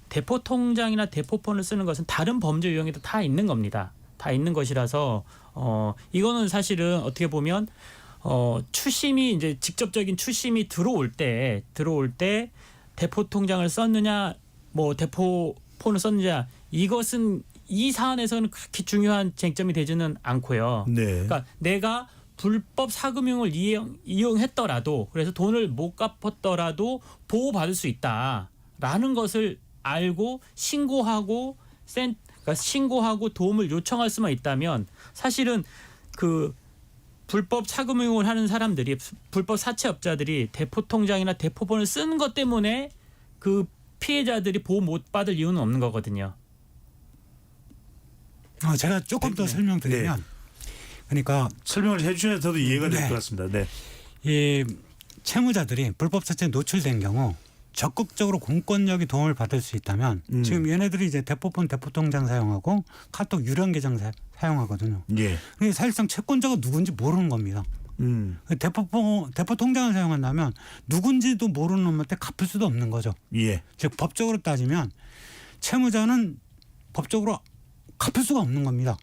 대포 통장이나 대포폰을 쓰는 것은 다른 범죄 유형에도 다 있는 겁니다. 다 있는 것이라서 이거는 사실은 어떻게 보면 추심이 이제 직접적인 추심이 들어올 때 대포 통장을 썼느냐 뭐 대포폰을 썼느냐 이것은 이 사안에서는 그렇게 중요한 쟁점이 되지는 않고요. 네. 그러니까 내가 불법 사금융을 이용했더라도 그래서 돈을 못 갚았더라도 보호받을 수 있다라는 것을 알고 신고하고 그러니까 신고하고 도움을 요청할 수만 있다면 사실은 그 불법 사금융을 하는 사람들이 불법 사채업자들이 대포 통장이나 대포폰을 쓰는 것 때문에 그 피해자들이 보호 못 받을 이유는 없는 거거든요. 제가 조금 더 네. 설명드리면 그러니까 설명을 해주셔야 저도 이해가 될 네. 것 같습니다. 네. 이 채무자들이 불법 사채에 노출된 경우 적극적으로 공권력이 도움을 받을 수 있다면 지금 얘네들이 이제 대포폰 대포통장 사용하고 카톡 유령 계정 사용하거든요. 예. 그게 사실상 채권자가 누군지 모르는 겁니다. 대포통장을 사용한다면 누군지도 모르는 놈한테 갚을 수도 없는 거죠. 예. 즉 법적으로 따지면 채무자는 법적으로 갚을 수가 없는 겁니다.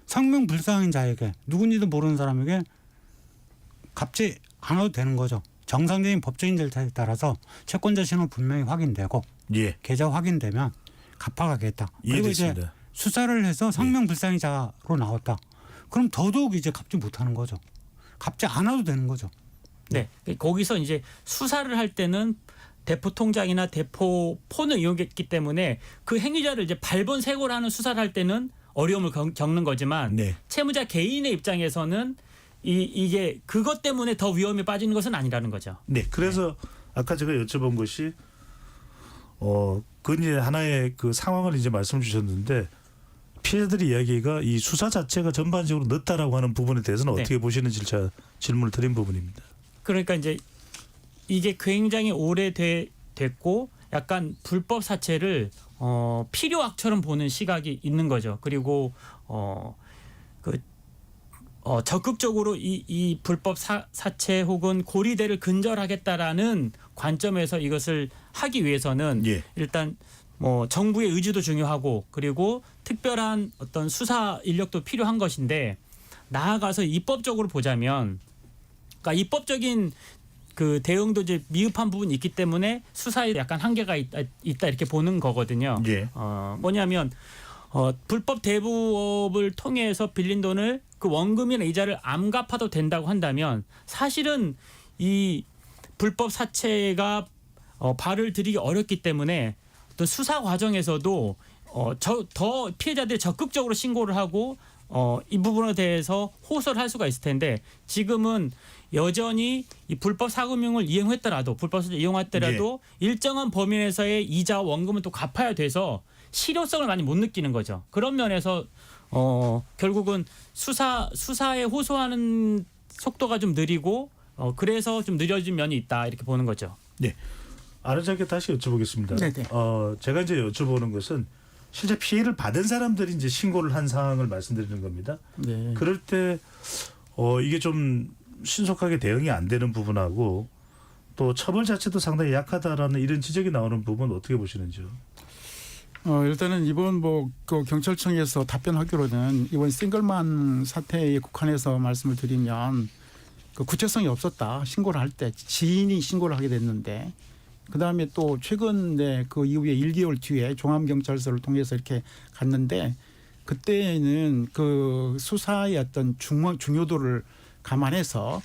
성명불상인 자에게 누군지도 모르는 사람에게 갚지 않아도 되는 거죠. 정상적인 법적인 절차에 따라서 채권자 신원 분명히 확인되고 예. 계좌 확인되면 갚아가겠다. 그리고 이제 이해됐습니다. 수사를 해서 성명불상자로 나왔다. 그럼 더더욱 이제 갚지 못하는 거죠. 갚지 않아도 되는 거죠. 네. 거기서 이제 수사를 할 때는 대포 통장이나 대포폰을 이용했기 때문에 그 행위자를 이제 발본색으로 하는 수사를 할 때는 어려움을 겪는 거지만 네. 채무자 개인의 입장에서는 이게 그것 때문에 더 위험에 빠지는 것은 아니라는 거죠. 네. 그래서 아까 제가 여쭤본 것이 그 이제 하나의 그 상황을 이제 말씀 주셨는데 피해자들의 이야기가 이 수사 자체가 전반적으로 늦다라고 하는 부분에 대해서는 네. 어떻게 보시는지 제가 질문을 드린 부분입니다. 그러니까 이제 이게 굉장히 오래됐고 약간 불법 사채를 필요악처럼 보는 시각이 있는 거죠. 그리고 적극적으로 이 불법 사채 혹은 고리대를 근절하겠다라는 관점에서 이것을 하기 위해서는 예. 일단 뭐 정부의 의지도 중요하고 그리고 특별한 어떤 수사 인력도 필요한 것인데 나아가서 입법적으로 보자면 그러니까 입법적인 그 대응도 이제 미흡한 부분이 있기 때문에 수사에 약간 한계가 있다 이렇게 보는 거거든요. 예. 뭐냐면 불법 대부업을 통해서 빌린 돈을 그 원금이나 이자를 안 갚아도 된다고 한다면 사실은 이 불법 사채가 발을 들이기 어렵기 때문에 또 수사 과정에서도 더 피해자들이 적극적으로 신고를 하고 이 부분에 대해서 호소를 할 수가 있을 텐데 지금은 여전히 이 불법 사금융을 이용했더라도 불법 사채 이용했더라도 일정한 범위 내에서의 이자와 원금은 또 갚아야 돼서 실효성을 많이 못 느끼는 거죠. 그런 면에서 결국은 수사에 호소하는 속도가 좀 느리고 그래서 좀 느려진 면이 있다 이렇게 보는 거죠. 네. 아르자께 다시 여쭤보겠습니다. 네네. 제가 이제 여쭤보는 것은 실제 피해를 받은 사람들이 이제 신고를 한 상황을 말씀드리는 겁니다. 네. 그럴 때 이게 좀 신속하게 대응이 안 되는 부분하고 또 처벌 자체도 상당히 약하다라는 이런 지적이 나오는 부분 어떻게 보시는지요? 일단은 이번 그 경찰청에서 답변하기로는 이번 싱글만 사태에 국한해서 말씀을 드리면 그 구체성이 없었다. 신고를 할 때 지인이 신고를 하게 됐는데 그다음에 또 최근에 그 이후에 1개월 뒤에 종합경찰서를 통해서 이렇게 갔는데 그때는 그 수사의 어떤 중요도를 감안해서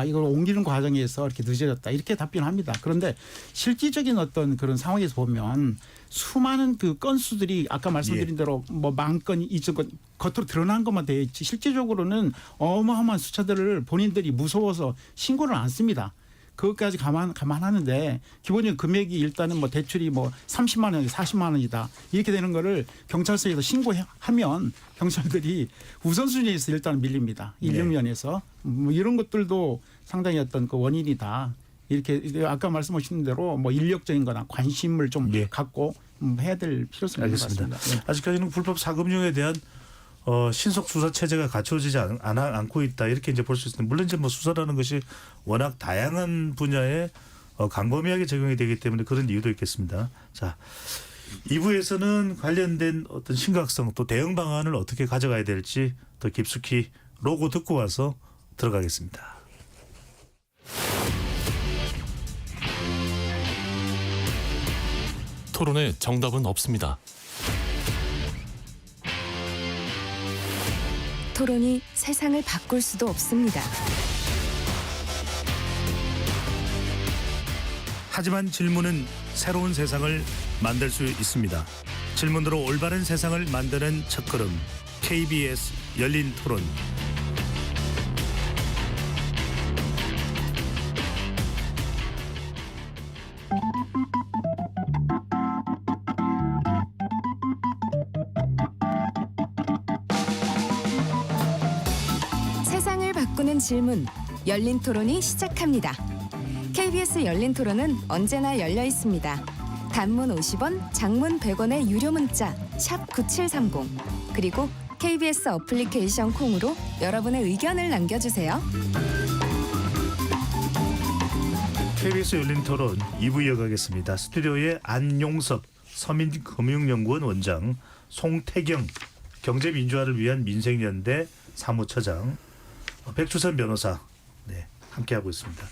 이걸 옮기는 과정에서 이렇게 늦어졌다 이렇게 답변합니다. 그런데 실질적인 어떤 그런 상황에서 보면 수많은 그 건수들이 아까 말씀드린 대로 뭐 10,000건, 2,000건 겉으로 드러난 것만 되어 있지 실질적으로는 어마어마한 숫자들을 본인들이 무서워서 신고를 안 씁니다. 그것까지 감안하는데 기본적인 금액이 일단은 뭐 대출이 뭐 30만 원이 40만 원이다 이렇게 되는 거를 경찰서에서 신고하면 경찰들이 우선순위에서 일단 밀립니다. 인력면에서 뭐 이런 것들도 상당히 어떤 그 원인이다. 이렇게 아까 말씀하신 대로 뭐 인력적인 거나 관심을 좀 갖고 해야 될 필요성이 있는 것 알겠습니다. 같습니다. 아직까지는 불법 사금융에 대한 신속 수사 체제가 갖춰지지 않고 있다 이렇게 이제 볼 수 있습니다. 물론 이제 뭐 수사라는 것이 워낙 다양한 분야에 광범위하게 적용이 되기 때문에 그런 이유도 있겠습니다. 자, 2부에서는 관련된 어떤 심각성 또 대응 방안을 어떻게 가져가야 될지 더 깊숙이 로고 듣고 와서 들어가겠습니다. 토론에 정답은 없습니다. 토론이 세상을 바꿀 수도 없습니다. 하지만 질문은 새로운 세상을 만들 수 있습니다. 질문으로 올바른 세상을 만드는 첫걸음 KBS 열린 토론. 세상을 바꾸는 질문, 열린 토론이 시작합니다. KBS 열린 토론은 언제나 열려 있습니다. 단문 50원, 장문 100원의 유료 문자 샵 9730 그리고 KBS 어플리케이션 콩으로 여러분의 의견을 남겨주세요. KBS 열린 토론 2부 이어가겠습니다. 스튜디오에 안용섭 서민금융연구원 원장, 송태경 경제민주화를 위한 민생연대 사무처장, 백주선 변호사 함께하고 있습니다.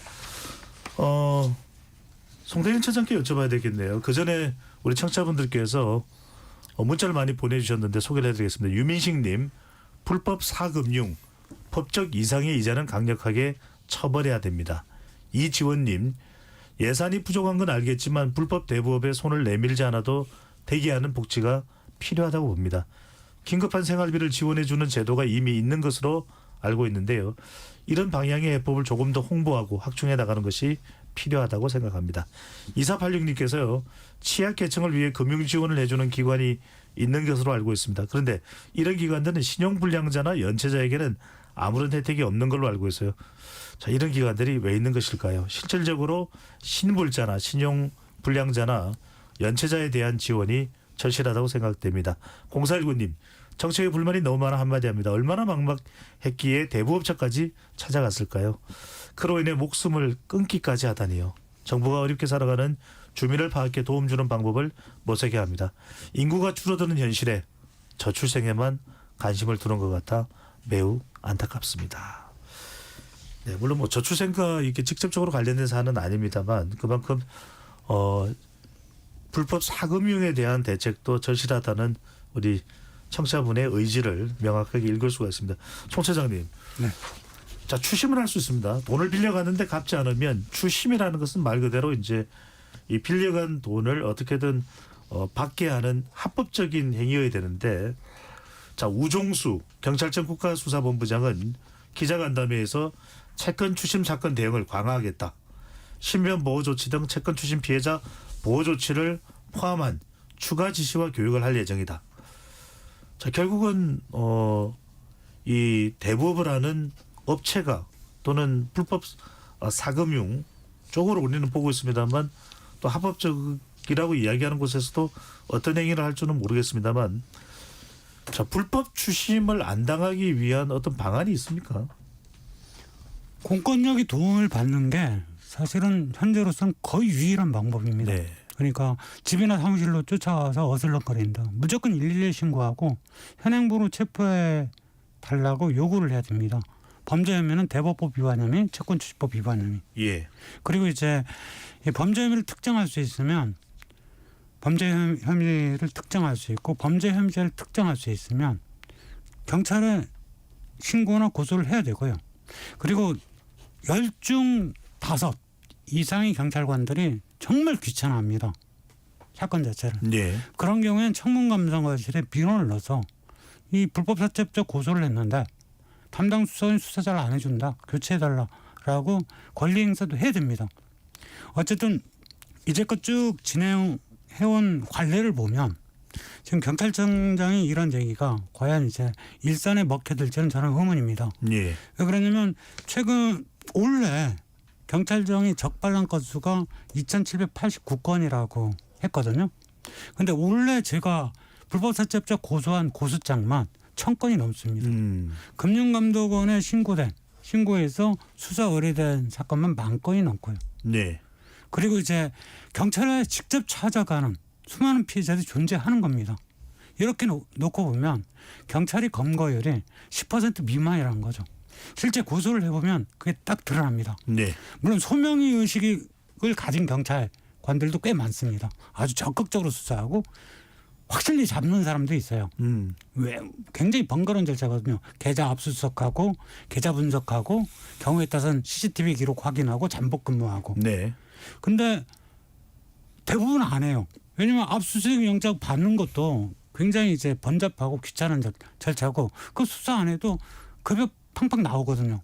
송태경 처장께 여쭤봐야 되겠네요. 그 전에 우리 청취자분들께서 문자를 많이 보내주셨는데 소개를 해드리겠습니다. 유민식님, 불법 사금융, 법적 이상의 이자는 강력하게 처벌해야 됩니다. 이지원님, 예산이 부족한 건 알겠지만 불법 대부업에 손을 내밀지 않아도 대기하는 복지가 필요하다고 봅니다. 긴급한 생활비를 지원해주는 제도가 이미 있는 것으로 알고 있는데요. 이런 방향의 해법을 조금 더 홍보하고 확충해 나가는 것이 필요하다고 생각합니다. 2486님께서요. 취약계층을 위해 금융지원을 해주는 기관이 있는 것으로 알고 있습니다. 그런데 이런 기관들은 신용불량자나 연체자에게는 아무런 혜택이 없는 걸로 알고 있어요. 자, 이런 기관들이 왜 있는 것일까요? 실질적으로 신불자나 신용불량자나 연체자에 대한 지원이 절실하다고 생각됩니다. 0419님, 정책에 불만이 너무 많아 한마디 합니다. 얼마나 막막했기에 대부업체까지 찾아갔을까요? 그로 인해 목숨을 끊기까지 하다니요. 정부가 어렵게 살아가는 주민을 파악해 도움 주는 방법을 모색해야 합니다. 인구가 줄어드는 현실에 저출생에만 관심을 두는 것 같아 매우 안타깝습니다. 네, 물론 뭐 저출생과 이렇게 직접적으로 관련된 사안은 아닙니다만 그만큼 불법 사금융에 대한 대책도 절실하다는 우리 청취자분의 의지를 명확하게 읽을 수가 있습니다. 송 차장님, 자, 추심을 할 수 있습니다. 돈을 빌려갔는데 갚지 않으면 추심이라는 것은 말 그대로 이제 이 빌려간 돈을 어떻게든 받게 하는 합법적인 행위여야 되는데, 자, 우종수 경찰청 국가수사본부장은 기자간담회에서 채권 추심 사건 대응을 강화하겠다. 신변 보호 조치 등 채권 추심 피해자 보호 조치를 포함한 추가 지시와 교육을 할 예정이다. 자, 결국은 이 대부업을 하는 업체가 또는 불법 사금융 쪽으로 우리는 보고 있습니다만 또 합법적이라고 이야기하는 곳에서도 어떤 행위를 할 줄은 모르겠습니다만, 자, 불법 추심을 안 당하기 위한 어떤 방안이 있습니까? 공권력이 도움을 받는 게 사실은 현재로서는 거의 유일한 방법입니다. 네. 그러니까 집이나 사무실로 쫓아와서 어슬렁거린다. 무조건 112에 신고하고 현행부로 체포해 달라고 요구를 해야 됩니다. 범죄 혐의는 대법법 위반 혐의, 채권추심법 위반 혐의. 예. 그리고 이제 이 범죄 혐의를 특정할 수 있으면 범죄 혐의를 특정할 수 있고 범죄 혐의자를 특정할 수 있으면 경찰에 신고나 고소를 해야 되고요. 그리고 10중 5 이상의 경찰관들이 정말 귀찮아합니다. 사건 자체를. 예. 그런 경우에는 청문감사관실에 민원을 넣어서 이 불법 사채법 고소를 했는데 담당 수사는 수사 잘 안 해준다. 교체해달라. 라고 권리 행사도 해야 됩니다. 어쨌든 이제껏 쭉 진행해온 관례를 보면 지금 경찰청장이 이런 얘기가 과연 이제 일선에 먹혀들지는 저는 의문입니다. 예. 왜 그러냐면 최근 올해 경찰청이 적발난 건수가 2,789건이라고 했거든요. 근데 올해 제가 불법사채업자 고소한 고소장만 1,000건이 넘습니다. 금융감독원에 신고해서 수사 의뢰된 사건만 10,000건이 넘고요. 네. 그리고 이제 경찰에 직접 찾아가는 수많은 피해자들이 존재하는 겁니다. 이렇게 놓고 보면 경찰이 검거율이 10% 미만이라는 거죠. 실제 고소를 해보면 그게 딱 드러납니다. 네. 물론 소명의 의식을 가진 경찰관들도 꽤 많습니다. 아주 적극적으로 수사하고 확실히 잡는 사람도 있어요. 왜 굉장히 번거로운 절차거든요. 계좌 압수수색하고 계좌 분석하고 경우에 따라서는 CCTV 기록 확인하고 잠복 근무하고. 네. 근데 대부분 안 해요. 왜냐하면 압수수색 영장 받는 것도 굉장히 이제 번잡하고 귀찮은 절차고 그 수사 안 해도 급여 팡팡 나오거든요.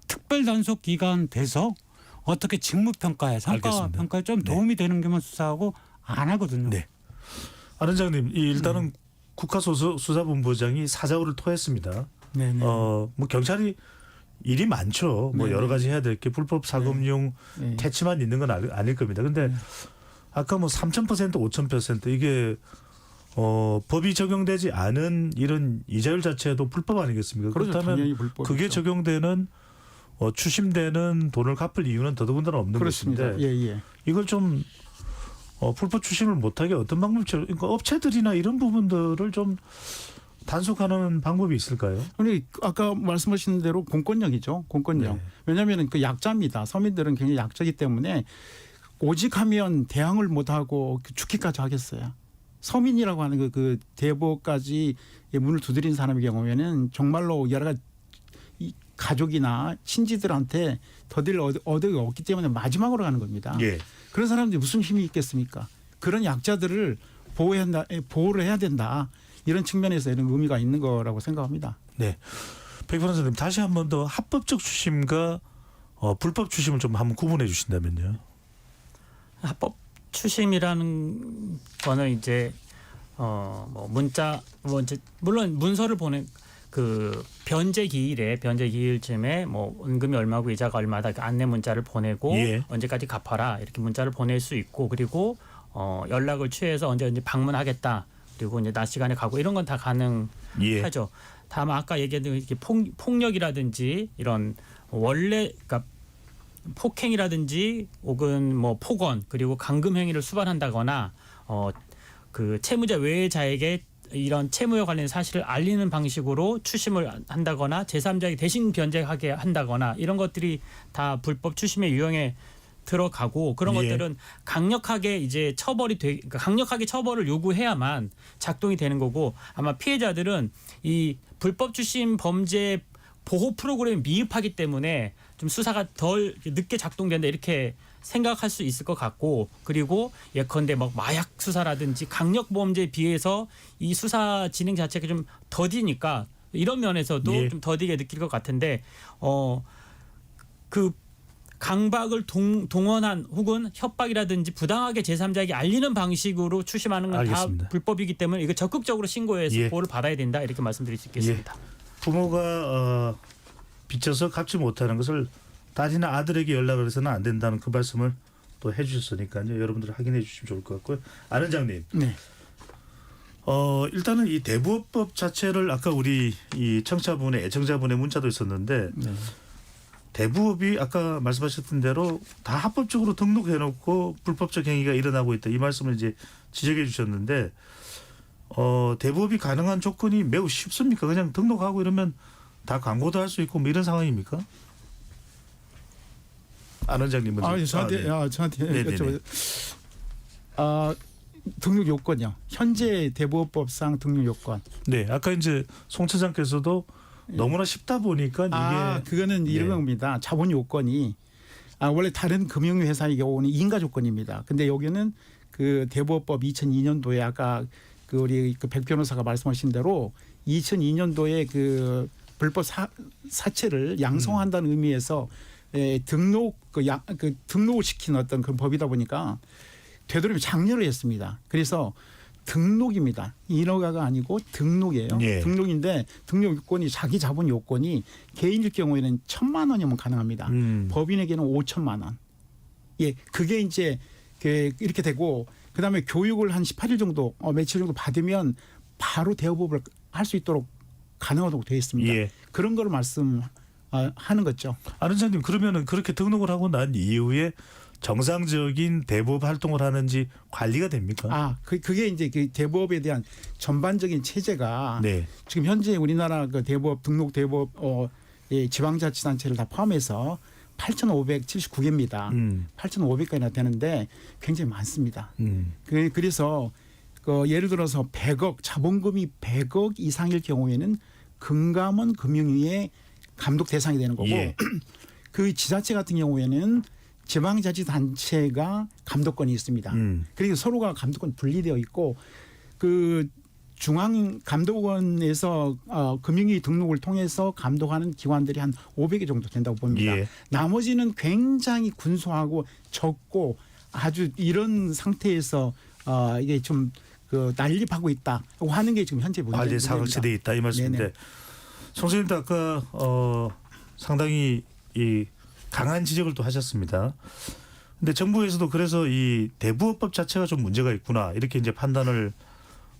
특별 단속 기간 돼서 어떻게 직무평가에 성과평가에 좀 도움이 되는 게만 수사하고 안 하거든요. 네. 안 원장님, 일단은 국가수사본부장이 사자후를 토했습니다. 네네. 뭐 경찰이 일이 많죠. 뭐 네네. 여러 가지 해야 될 게 불법 사금융 네. 캐치만 있는 건 아닐 겁니다. 근데 아까 뭐 3,000% 5,000% 이게 법이 적용되지 않은 이런 이자율 자체도 불법 아니겠습니까? 그렇죠. 그렇다면 당연히 불법이죠. 그게 적용되는 추심되는 돈을 갚을 이유는 더더군다나 없는 그렇습니다. 것인데 예. 이걸 좀 불법 추심을 못하게 어떤 방법처럼 그러니까 업체들이나 이런 부분들을 좀 단속하는 방법이 있을까요? 아니 아까 말씀하신 대로 공권력이죠. 공권력. 네. 왜냐하면 그 약자입니다. 서민들은 굉장히 약자이기 때문에 오직 하면 대항을 못하고 죽기까지 하겠어요. 서민이라고 하는 그 대법까지 문을 두드린 사람의 경우에는 정말로 여러 가지 가족이나 친지들한테 더딜 얻어가 없기 때문에 마지막으로 가는 겁니다. 예. 그런 사람들이 무슨 힘이 있겠습니까? 그런 약자들을 보호를 해야 된다. 이런 측면에서 이런 의미가 있는 거라고 생각합니다. 네. 백 변호사님 다시 한 번 더 합법적 추심과 불법 추심을 좀 한번 구분해 주신다면요. 합법 추심이라는 거는 이제 뭐 문자 뭐 이제 물론 문서를 보낸 그 변제 기일쯤에 뭐 은금이 얼마고 이자가 얼마다 그 안내 문자를 보내고 예. 언제까지 갚아라 이렇게 문자를 보낼 수 있고 그리고 연락을 취해서 언제 방문하겠다 그리고 이제 낮 시간에 가고 이런 건 다 가능하죠. 예. 다만 아까 얘기했던 이렇게 폭력이라든지 이런 원래 그러니까 폭행이라든지 혹은 뭐 폭언 그리고 강금 행위를 수반한다거나 그 채무자 외자에게 이런 채무와 관련 사실을 알리는 방식으로 추심을 한다거나 제3자에게 대신 변제하게 한다거나 이런 것들이 다 불법 추심의 유형에 들어가고 그런 예. 것들은 강력하게 이제 그러니까 강력하게 처벌을 요구해야만 작동이 되는 거고 아마 피해자들은 이 불법 추심 범죄 보호 프로그램이 미흡하기 때문에 좀 수사가 덜 늦게 작동된다 이렇게 생각할 수 있을 것 같고 그리고 예컨대 막 마약 수사라든지 강력 범죄에 비해서 이 수사 진행 자체가 좀 더디니까 이런 면에서도 예. 좀 더디게 느낄 것 같은데 그 강박을 동원한 혹은 협박이라든지 부당하게 제3자에게 알리는 방식으로 추심하는 건 다 알겠습니다. 불법이기 때문에 이거 적극적으로 신고해서 예. 보호를 받아야 된다 이렇게 말씀드릴 수 있겠습니다. 부모가 빚져서 갚지 못하는 것을 딸이나 아들에게 연락을 해서는 안 된다는 그 말씀을 또 해주셨으니까요. 여러분들 확인해 주시면 좋을 것 같고요. 안 원장님. 네. 일단은 이 대부업법 자체를 아까 우리 이 청취자분의 애청자분의 문자도 있었는데 네. 대부업이 아까 말씀하셨던 대로 다 합법적으로 등록해놓고 불법적 행위가 일어나고 있다. 이 말씀을 이제 지적해 주셨는데 대부업이 가능한 조건이 매우 쉽습니까? 그냥 등록하고 이러면 다 광고도 할 수 있고 뭐 이런 상황입니까? 안 원장님 먼저. 저한테 네네네. 여쭤봐요. 등록 요건이요. 현재 대부업법상 등록 요건. 네, 아까 이제 송 차장께서도 너무나 쉽다 보니까 이게 그거는 이런 네. 겁니다. 자본 요건이 원래 다른 금융회사의 경우는 인가 조건입니다. 근데 여기는 그 대부업법 2002년도에 아까 그 우리 그 백 변호사가 말씀하신 대로 2002년도에 그 불법 사채를 양성한다는 의미에서 등록을 시킨 어떤 그런 법이다 보니까 되도록이면 장려를 했습니다. 그래서 등록입니다. 인허가가 아니고 등록이에요. 예. 등록인데 등록 요건이 자기 자본 요건이 개인일 경우에는 1,000만 원이면 가능합니다. 법인에게는 5천만 원. 예, 그게 이제 이렇게 되고 그다음에 교육을 한 18일 정도 며칠 정도 받으면 바로 대여법을 할 수 있도록 가능하다고 되어 있습니다. 예. 그런 걸 말씀하는 거죠. 안원장님 그러면은 그렇게 등록을 하고 난 이후에 정상적인 대부업 활동을 하는지 관리가 됩니까? 그게 이제 그 대부업에 대한 전반적인 체제가 네. 지금 현재 우리나라 그 대부업 등록 대부업 지방자치단체를 다 포함해서 8,579개입니다. 8,500개나 되는데 굉장히 많습니다. 그래서 예를 들어서 100억 자본금이 100억 이상일 경우에는 금감원 금융위의 감독 대상이 되는 거고 예. 그 지자체 같은 경우에는 지방자치단체가 감독권이 있습니다. 그리고 서로가 감독권 분리되어 있고 그 중앙 감독원에서 금융위 등록을 통해서 감독하는 기관들이 한 500개 정도 된다고 봅니다. 예. 나머지는 굉장히 군소하고 적고 아주 이런 상태에서 이게 좀 난립하고 있다고 하는 게 지금 현재 문제입니다. 관리 사각지대에 있다 이 말씀인데 네네. 송 선생님도 아까 상당히 이 강한 지적을 또 하셨습니다. 근데 정부에서도 그래서 이 대부업법 자체가 좀 문제가 있구나 이렇게 이제 판단을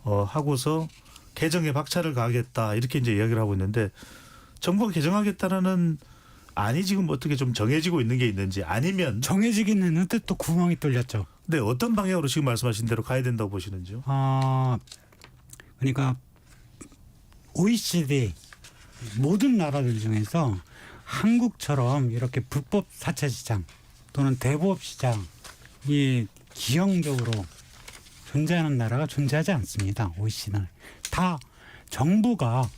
하고서 개정에 박차를 가하겠다 이렇게 이제 이야기를 하고 있는데 정부가 개정하겠다라는 안이 지금 어떻게 좀 정해지고 있는 게 있는지 아니면 정해지긴 했는데 또 구멍이 뚫렸죠. 근데 어떤 방향으로 지금 말씀하신 대로 가야 된다고 보시는지요? 그러니까 OECD 모든 나라들 중에서 한국처럼 이렇게 불법 사채 시장 또는 대부업 시장이 기형적으로 존재하는 나라가 존재하지 않습니다. OECD는 다 정부가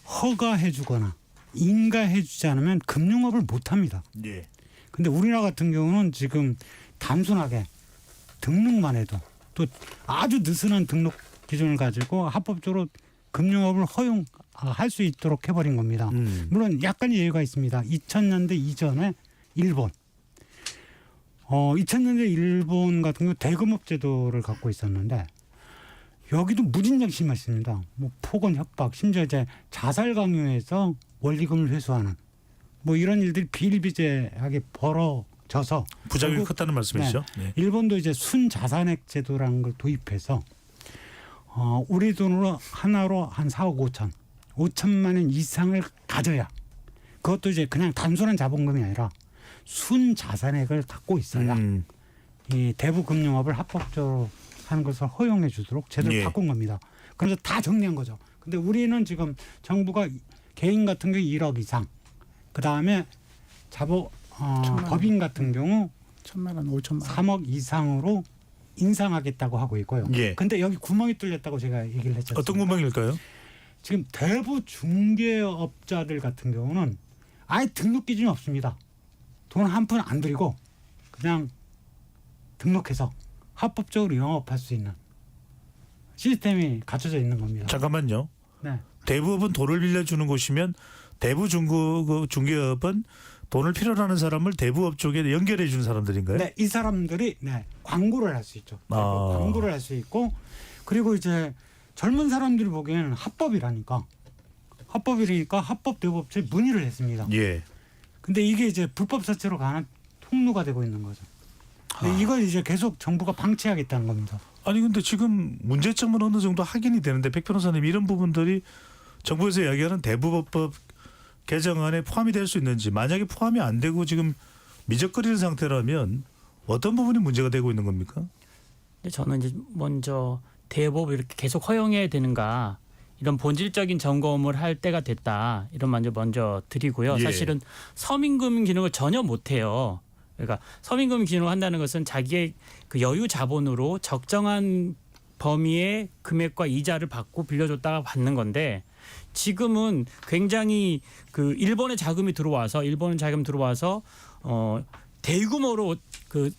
허가해주거나 인가해주지 않으면 금융업을 못합니다. 예. 근데 우리나라 같은 경우는 지금 단순하게 등록만 해도 또 아주 느슨한 등록 기준을 가지고 합법적으로 금융업을 허용할 수 있도록 해버린 겁니다. 물론 약간의 예외가 있습니다. 2000년대 이전에 일본 2000년대 일본 같은 경우 대금업 제도를 갖고 있었는데 여기도 무진장 심했습니다. 뭐 폭언 협박 심지어 이제 자살 강요해서 원리금을 회수하는 뭐 이런 일들이 비일비재하게 벌어져서 부작용이 컸다는 말씀이시죠? 네. 일본도 이제 순자산액 제도라는 걸 도입해서 우리 돈으로 하나로 한 4억 5천만 원 이상을 가져야 그것도 이제 그냥 단순한 자본금이 아니라 순자산액을 갖고 있어야 이 대부 금융업을 합법적으로 하는 것을 허용해 주도록 제도를 예. 바꾼 겁니다. 그래서 다 정리한 거죠. 근데 우리는 지금 정부가 개인 같은 경우 1억 이상 그다음에 법인 같은 경우 1,000만 원, 5천만 원. 3억 이상으로 인상하겠다고 하고 있고요. 예. 근데 여기 구멍이 뚫렸다고 제가 얘기를 했죠. 어떤 구멍일까요? 지금 대부 중개업자들 같은 경우는 아예 등록 기준이 없습니다. 돈 한 푼 안 들이고 그냥 등록해서 합법적으로 영업할 수 있는 시스템이 갖춰져 있는 겁니다. 잠깐만요. 네. 대부업은 돈을 빌려주는 곳이면 대부 중개업은 돈을 필요로 하는 사람을 대부업 쪽에 연결해 주는 사람들인가요? 네, 이 사람들이 광고를 할 수 있죠. 광고를 할 수 있고 그리고 이제 젊은 사람들이 보기에는 합법이라니까 합법 대부업체에 문의를 했습니다. 예. 근데 이게 이제 불법 사채로 가는 통로가 되고 있는 거죠. 근데 이걸 이제 계속 정부가 방치하겠다는 겁니다. 아니 근데 지금 문제점은 어느 정도 확인이 되는데 백 변호사님 이런 부분들이 정부에서 이야기하는 대부업법 개정안에 포함이 될 수 있는지 만약에 포함이 안 되고 지금 미적거리는 상태라면 어떤 부분이 문제가 되고 있는 겁니까? 근데 저는 이제 먼저 대부업을 이렇게 계속 허용해야 되는가 이런 본질적인 점검을 할 때가 됐다 이런 말을 먼저 드리고요. 예. 사실은 서민금 기능을 전혀 못해요. 그러니까 서민금 기능을 한다는 것은 자기의 그 여유 자본으로 적정한 범위의 금액과 이자를 받고 빌려줬다가 받는 건데 지금은 굉장히 그 일본의 자금이 들어와서 대규모로 그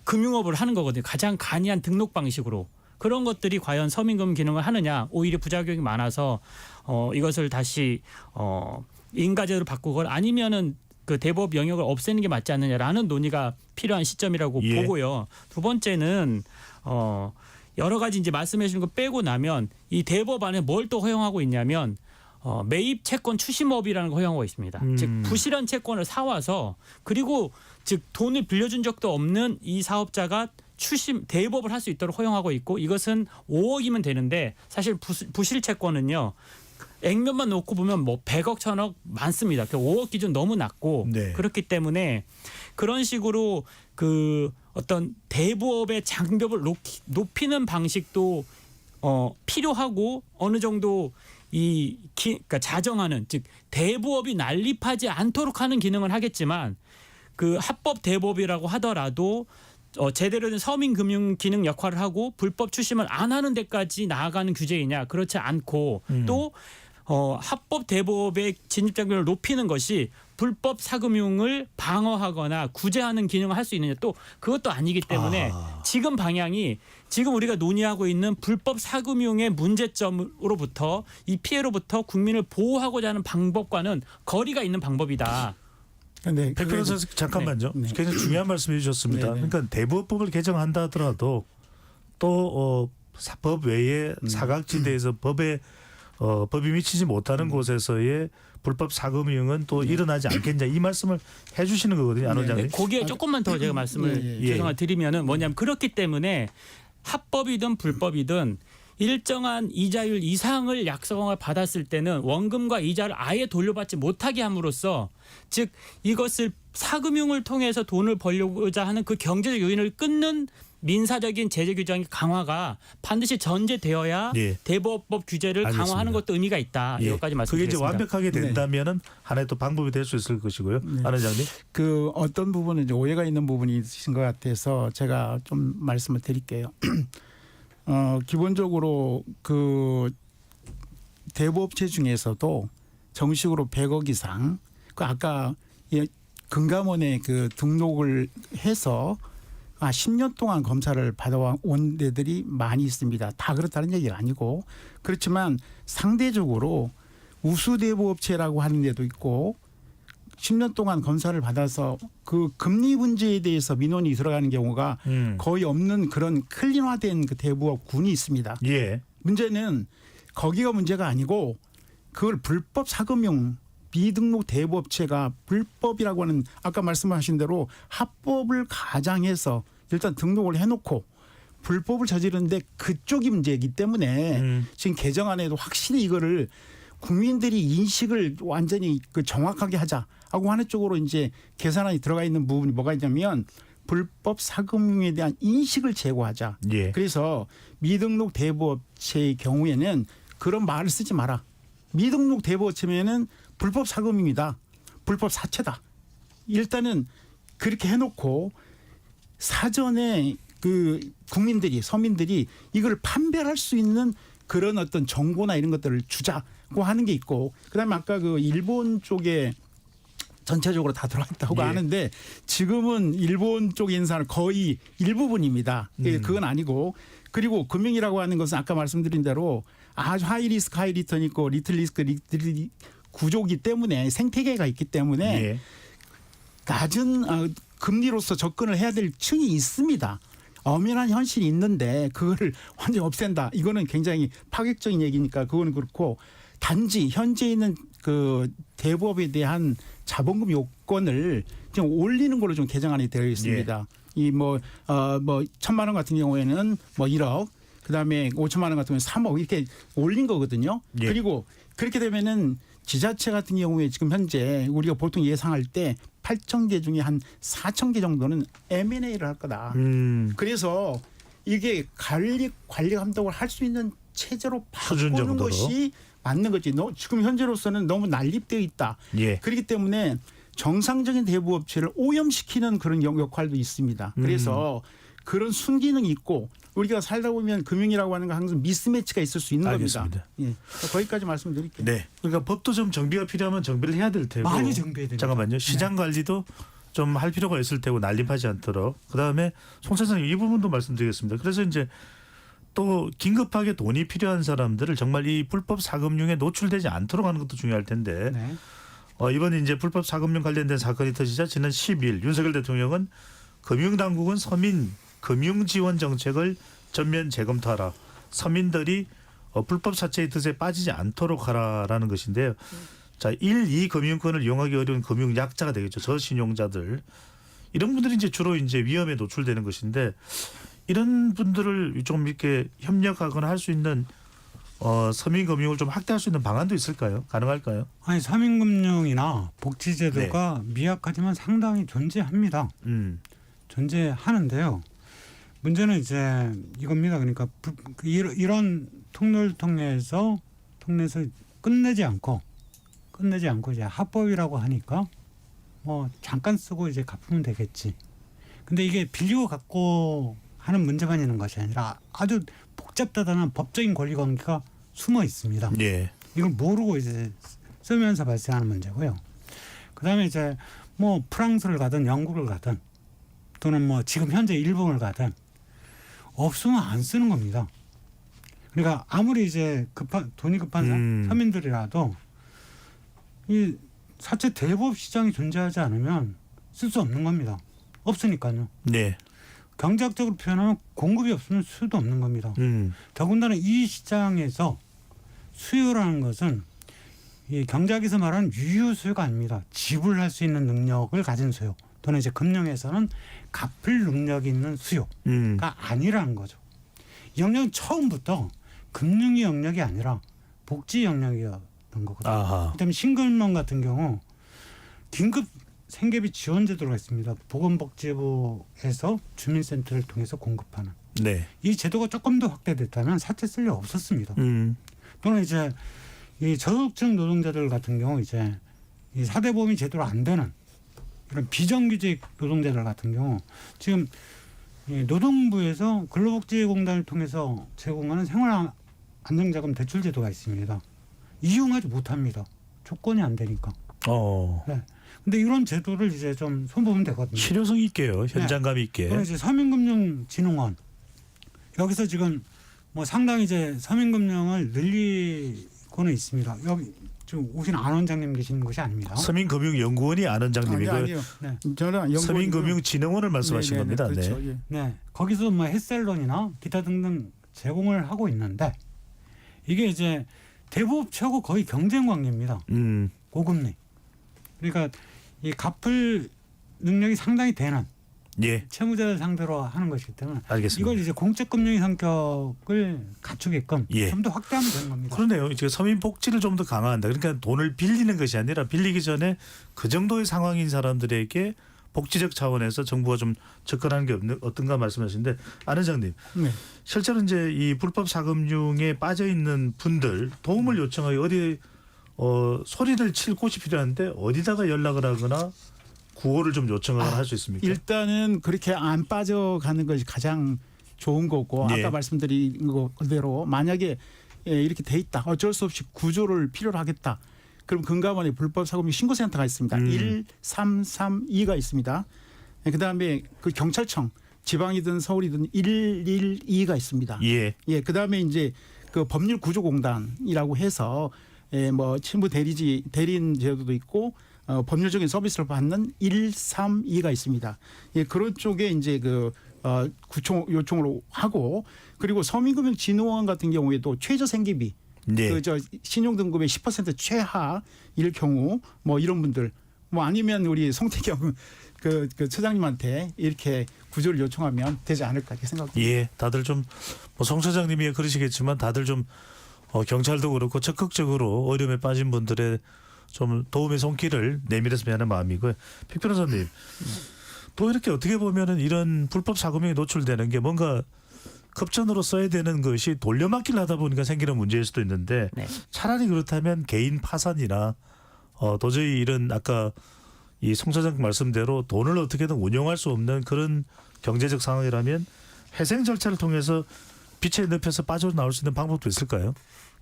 금융업을 하는 거거든요. 가장 간이한 등록 방식으로. 그런 것들이 과연 서민금 기능을 하느냐 오히려 부작용이 많아서 이것을 다시 인가제로 바꾸거나 아니면은 그 대부업 영역을 없애는 게 맞지 않느냐라는 논의가 필요한 시점이라고 예. 보고요. 두 번째는 여러 가지 이제 말씀해 주신 거 빼고 나면 이 대부업 안에 뭘 또 허용하고 있냐면 매입 채권 추심업이라는 거 허용하고 있습니다. 즉 부실한 채권을 사와서 그리고 즉 돈을 빌려준 적도 없는 이 사업자가 대부업을 할 수 있도록 허용하고 있고 이것은 5억이면 되는데 사실 부실 채권은요. 액면만 놓고 보면 뭐 100억, 1000억 많습니다. 5억 기준 너무 낮고 네. 그렇기 때문에 그런 식으로 그 어떤 대부업의 장벽을 높이는 방식도 필요하고 어느 정도 그러니까 자정하는 즉 대부업이 난립하지 않도록 하는 기능은 하겠지만 그 합법 대부업이라고 하더라도 제대로 된 서민금융 기능 역할을 하고 불법 추심을 안 하는 데까지 나아가는 규제이냐 그렇지 않고 또 합법 대부업의 진입장벽을 높이는 것이 불법 사금융을 방어하거나 구제하는 기능을 할 수 있느냐 또 그것도 아니기 때문에 지금 방향이 지금 우리가 논의하고 있는 불법 사금융의 문제점으로부터 이 피해로부터 국민을 보호하고자 하는 방법과는 거리가 있는 방법이다. 네, 백 변호사 잠깐만요. 네. 굉장히 중요한 말씀해 주셨습니다. 네, 네. 그러니까 대부업법을 개정한다 하더라도 또 법 외에 사각지대에서 법이 미치지 못하는 곳에서의 불법 사금융은 또 일어나지 않겠냐 이 말씀을 해주시는 거거든요, 안 원장님. 거기에 조금만 더 제가 말씀을 죄송한 드리면은 뭐냐면 그렇기 때문에 합법이든 불법이든 일정한 이자율 이상을 약속을 받았을 때는 원금과 이자를 아예 돌려받지 못하게 함으로써 즉 이것을 사금융을 통해서 돈을 벌려고자 하는 그 경제적 요인을 끊는 민사적인 제재 규정의 강화가 반드시 전제되어야 예. 대부업법 규제를 알겠습니다. 강화하는 것도 의미가 있다. 예. 이것까지 그게 이제 말씀드리겠습니다. 완벽하게 된다면은 하나의 또 방법이 될 수 있을 것이고요, 안 원장님. 그 어떤 부분은 이제 오해가 있는 부분이 있으신 것 같아서 제가 좀 말씀을 드릴게요. 기본적으로 그 대부업체 중에서도 정식으로 100억 이상 그 아까 금감원에 그 등록을 해서 10년 동안 검사를 받아온 데들이 많이 있습니다. 다 그렇다는 얘기가 아니고 그렇지만 상대적으로 우수대부업체라고 하는 데도 있고 10년 동안 검사를 받아서 그 금리 문제에 대해서 민원이 들어가는 경우가 거의 없는 그런 클린화된 그 대부업군이 있습니다. 예. 문제는 거기가 문제가 아니고 그걸 불법 사금융 비등록 대부업체가 불법이라고 하는 아까 말씀하신 대로 합법을 가장해서 일단 등록을 해놓고 불법을 저지르는데 그쪽이 문제이기 때문에 지금 개정안에도 확실히 이거를 국민들이 인식을 완전히 그 정확하게 하자하고 하는 쪽으로 이제 개선안이 들어가 있는 부분이 뭐가 있냐면 불법 사금융에 대한 인식을 제고하자. 예. 그래서 미등록 대부업체의 경우에는 그런 말을 쓰지 마라. 미등록 대부업체면은 불법 사금융이다. 불법 사채다. 일단은 그렇게 해놓고 사전에 그 국민들이 서민들이 이걸 판별할 수 있는 그런 어떤 정보나 이런 것들을 주자고 하는 게 있고 그다음에 아까 그 일본 쪽에 전체적으로 다 들어와 있다고 하는데 지금은 일본 쪽 인사는 거의 일부분입니다. 그건 아니고 그리고 금융이라고 하는 것은 아까 말씀드린 대로 아주 하이 리스크 하이 리턴 있고 리틀 리스크 리틀 구조기 때문에 생태계가 있기 때문에 낮은 금리로서 접근을 해야 될 층이 있습니다. 엄연한 현실이 있는데 그거를 완전히 없앤다. 이거는 굉장히 파격적인 얘기니까 그거는 그렇고 단지 현재 있는 그 대부업에 대한 자본금 요건을 좀 올리는 걸로 좀 개정안이 되어 있습니다. 이 뭐 1,000만 원 같은 경우에는 뭐 1억, 그다음에 5천만 원 같은 경우에 3억 이렇게 올린 거거든요. 그리고 그렇게 되면은 지자체 같은 경우에 지금 현재 우리가 보통 예상할 때 8,000개 중에 한 4,000개 정도는 M&A를 할 거다. 그래서 이게 관리 감독을 할 수 있는 체제로 바꾸는 것이 맞는 거지. 지금 현재로서는 너무 난립되어 있다. 그렇기 때문에 정상적인 대부업체를 오염시키는 그런 역할도 있습니다. 그래서 그런 순기능이 있고 우리가 살다 보면 금융이라고 하는 건 항상 미스매치가 있을 수 있는 알겠습니다. 겁니다. 거기까지 말씀드릴게요. 네. 그러니까 법도 좀 정비가 필요하면 정비를 해야 될 테고. 많이 정비해야 됩니다. 잠깐만요. 시장 관리도 좀 할 필요가 있을 테고 난립하지 않도록. 그다음에 송 선생님 이 부분도 말씀드리겠습니다. 그래서 이제 또 긴급하게 돈이 필요한 사람들을 정말 이 불법 사금융에 노출되지 않도록 하는 것도 중요할 텐데 이번 이제 불법 자금융 관련된 사건이 터지자 지난 10일 윤석열 대통령은 금융당국은 서민 금융 지원 정책을 전면 재검토하라. 서민들이 불법 사채의 뜻에 빠지지 않도록 하라라는 것인데요. 자, 1, 2 금융권을 이용하기 어려운 금융 약자가 되겠죠. 저신용자들. 이런 분들이 이제 주로 이제 위험에 노출되는 것인데 이런 분들을 좀 이렇게 협력하거나 할 수 있는 서민 금융을 좀 확대할 수 있는 방안도 있을까요? 가능할까요? 아니 서민금융이나 복지제도가 미약하지만 상당히 존재합니다. 존재하는데요. 문제는 이제 이겁니다. 그러니까 이런 통로를 통해서 끝내지 않고 이제 합법이라고 하니까 뭐 잠깐 쓰고 이제 갚으면 되겠지. 근데 이게 빌리고 갖고 하는 문제만 있는 것이 아니라 아주 복잡하다는 법적인 권리관계가 숨어 있습니다. 예. 이걸 모르고 이제 쓰면서 발생하는 문제고요. 그다음에 이제 뭐 프랑스를 가든 영국을 가든 또는 뭐 지금 현재 일본을 가든 없으면 안 쓰는 겁니다. 그러니까 아무리 이제 돈이 급한 서민들이라도 이 사채 대부업 시장이 존재하지 않으면 쓸 수 없는 겁니다. 없으니까요. 네. 경제학적으로 표현하면 공급이 없으면 수요도 없는 겁니다. 더군다나 이 시장에서 수요라는 것은 이 경제학에서 말하는 유유 수요가 아닙니다. 지불할 수 있는 능력을 가진 수요 또는 이제 금융에서는 갚을 능력이 있는 수요가 아니라는 거죠. 이 영역은 처음부터 금융의 영역이 아니라 복지 영역이었던 거거든요. 그다음에 신금융 같은 경우 긴급 생계비 지원 제도가 있습니다. 보건복지부에서 주민센터를 통해서 공급하는. 네. 이 제도가 조금 더 확대됐다면 사채 쓸 일 없었습니다. 또는 이제 이 저소득층 노동자들 같은 경우 이제 이 4대 보험이 제대로 안 되는 이런 비정규직 노동자들 같은 경우 지금 이 노동부에서 근로복지공단을 통해서 제공하는 생활안정자금 대출 제도가 있습니다. 이용하지 못합니다. 조건이 안 되니까. 네. 근데 이런 제도를 이제 좀 손보면 되거든요. 실효성 있게요. 현장감 네. 있게. 그리고 이제 서민금융진흥원 여기서 지금 뭐 상당히 이제 서민금융을 늘리고는 있습니다. 여기 지금 오신 안 원장님 계시는 곳이 아닙니다. 서민금융연구원이 안 원장님이고 아니요. 네. 저는 서민금융진흥원을 말씀하신 겁니다. 그렇죠. 네. 예. 네. 거기서 뭐 햇살론이나 기타 등등 제공을 하고 있는데 이게 이제 대부업체하고 거의 경쟁 관계입니다. 고금리. 그러니까 이 갚을 능력이 상당히 되는 예. 채무자를 상대로 하는 것이기 때문에 알겠습니다. 이걸 이제 공적 금융의 성격을 갖추게끔 예. 좀 더 확대하면 되는 겁니다. 그러네요. 이제 서민 복지를 좀 더 강화한다. 그러니까 돈을 빌리는 것이 아니라 빌리기 전에 그 정도의 상황인 사람들에게 복지적 차원에서 정부가 좀 접근하는 게 어떤가 말씀하시는데 안 원장님. 네. 실제로 이제 이 불법 자금융에 빠져 있는 분들 도움을 요청하기 어디 소리를 칠 곳이 필요한데 어디다가 연락을 하거나 구호를 좀 요청하거나 할 수 있습니까? 일단은 그렇게 안 빠져가는 것이 가장 좋은 거고 예. 아까 말씀드린 거 그대로 만약에 이렇게 돼 있다. 어쩔 수 없이 구조를 필요로 하겠다. 그럼 금감원에 불법 자금융 신고센터가 있습니다. 1332가 있습니다. 그다음에 그 경찰청 지방이든 서울이든 112가 있습니다. 예. 예. 그다음에 이제 그 법률구조공단이라고 해서 뭐 친부 대리인 제도도 있고 법률적인 서비스를 받는 132가 있습니다. 예, 그런 쪽에 이제 그 요청으로 하고 그리고 서민금융진흥원 같은 경우에도 최저 생계비 네. 그 신용등급의 10% 최하일 경우 뭐 이런 분들 뭐 아니면 우리 송태경 그 처장님한테 이렇게 구조를 요청하면 되지 않을까 이렇게 생각합니다. 예. 다들 좀 뭐 송 처장님이 그러시겠지만 다들 좀 경찰도 그렇고 적극적으로 어려움에 빠진 분들의 좀 도움의 손길을 내밀었으면 하는 마음이고요. 픽 변호사님, 또 이렇게 어떻게 보면은 이런 불법 자금융에 노출되는 게 뭔가 급전으로 써야 되는 것이 돌려막기를 하다 보니까 생기는 문제일 수도 있는데 네. 차라리 그렇다면 개인 파산이나 도저히 이런 아까 이 송 처장 말씀대로 돈을 어떻게든 운용할 수 없는 그런 경제적 상황이라면 회생 절차를 통해서 빛의 늪에서 빠져나올 수 있는 방법도 있을까요?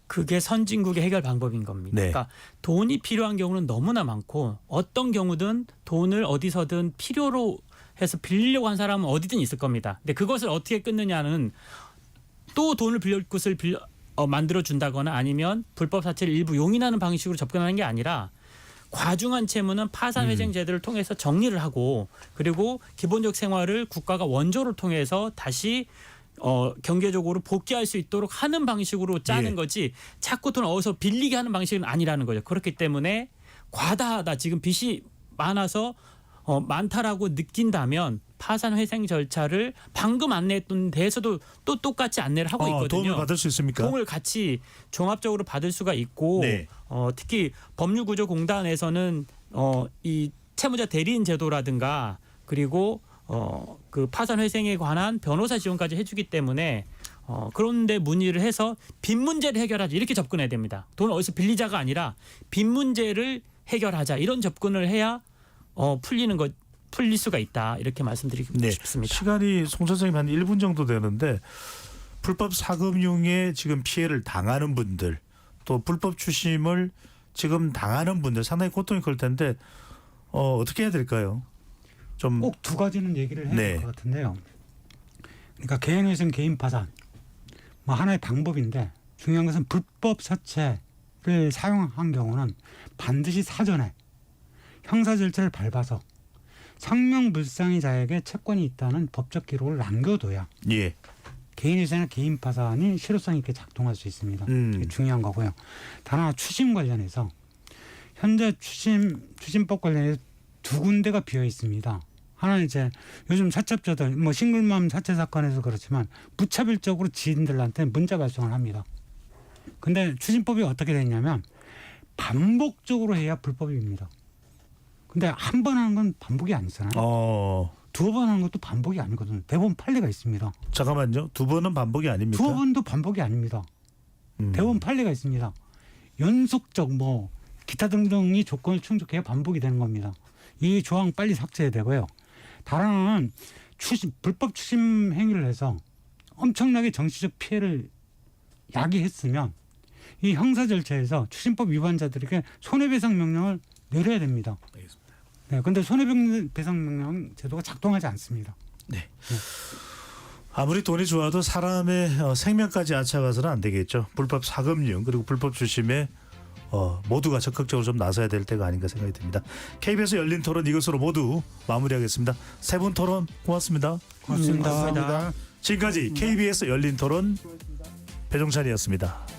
그게 선진국의 해결 방법인 겁니다. 네. 그러니까 돈이 필요한 경우는 너무나 많고 어떤 경우든 돈을 어디서든 필요로 해서 빌리려고 한 사람은 어디든 있을 겁니다. 근데 그것을 어떻게 끊느냐는 또 돈을 빌릴 곳을 만들어 준다거나 아니면 불법 사채를 일부 용인하는 방식으로 접근하는 게 아니라 과중한 채무는 파산회생 제도를 통해서 정리를 하고 그리고 기본적 생활을 국가가 원조를 통해서 다시 경제적으로 복귀할 수 있도록 하는 방식으로 짜는 예. 거지 자꾸 돈 어디서 빌리게 하는 방식은 아니라는 거죠. 그렇기 때문에 과다하다 지금 빚이 많아서 많다라고 느낀다면 파산회생 절차를 방금 안내했던 데에서도 또 똑같이 안내를 하고 있거든요. 도움을 받을 수 있습니까? 도움을 같이 종합적으로 받을 수가 있고 네. 특히 법률구조공단에서는 이 채무자 대리인 제도라든가 그리고 그 파산회생에 관한 변호사 지원까지 해주기 때문에 그런데 문의를 해서 빚 문제를 해결하자 이렇게 접근해야 됩니다. 돈을 어디서 빌리자가 아니라 빚 문제를 해결하자 이런 접근을 해야 풀릴 수가 있다 이렇게 말씀드리고 네. 싶습니다. 시간이 송 선생님 한 1분 정도 되는데 불법 사금융에 지금 피해를 당하는 분들 또 불법 추심을 지금 당하는 분들 상당히 고통이 클 텐데 어떻게 해야 될까요? 좀 꼭 두 가지는 얘기를 해야 될 네. 것 같은데요. 그러니까 개인회생 개인 파산 뭐 하나의 방법인데 중요한 것은 불법 사채를 사용한 경우는 반드시 사전에 형사 절차를 밟아서 성명불상의자에게 채권이 있다는 법적 기록을 남겨둬야 예. 개인회생이나 개인 파산이 실효성 있게 작동할 수 있습니다. 이게 중요한 거고요. 다른 하나 추심 관련해서 현재 추심법 관련해서 두 군데가 비어 있습니다. 하나는 이제 요즘 사채업자들 뭐 싱글맘 사채 사건에서 그렇지만 무차별적으로 지인들한테 문자 발송을 합니다. 근데 추심법이 어떻게 됐냐면 반복적으로 해야 불법입니다. 근데 한 번 하는 건 반복이 아니잖아요. 두 번 하는 것도 반복이 아니거든요. 대법원 판례가 있습니다. 잠깐만요. 두 번은 반복이 아닙니까? 두 번도 반복이 아닙니다. 대법원 판례가 있습니다. 연속적 뭐 기타 등등이 조건을 충족해야 반복이 되는 겁니다. 이 조항 빨리 삭제해야 되고요. 다른 하나는 불법 추심 행위를 해서 엄청나게 정치적 피해를 야기했으면 이 형사 절차에서 추심법 위반자들에게 손해배상 명령을 내려야 됩니다. 알겠습니다. 네, 근데 손해배상 명령 제도가 작동하지 않습니다. 네. 아무리 돈이 좋아도 사람의 생명까지 앗아가서는 안 되겠죠. 불법 사금융 그리고 불법 추심에 모두가 적극적으로 좀 나서야 될 때가 아닌가 생각이 듭니다. KBS 열린 토론 이것으로 모두 마무리하겠습니다. 세 분 토론 고맙습니다. 고맙습니다. 감사합니다. 지금까지 KBS 열린 토론 배종찬이었습니다.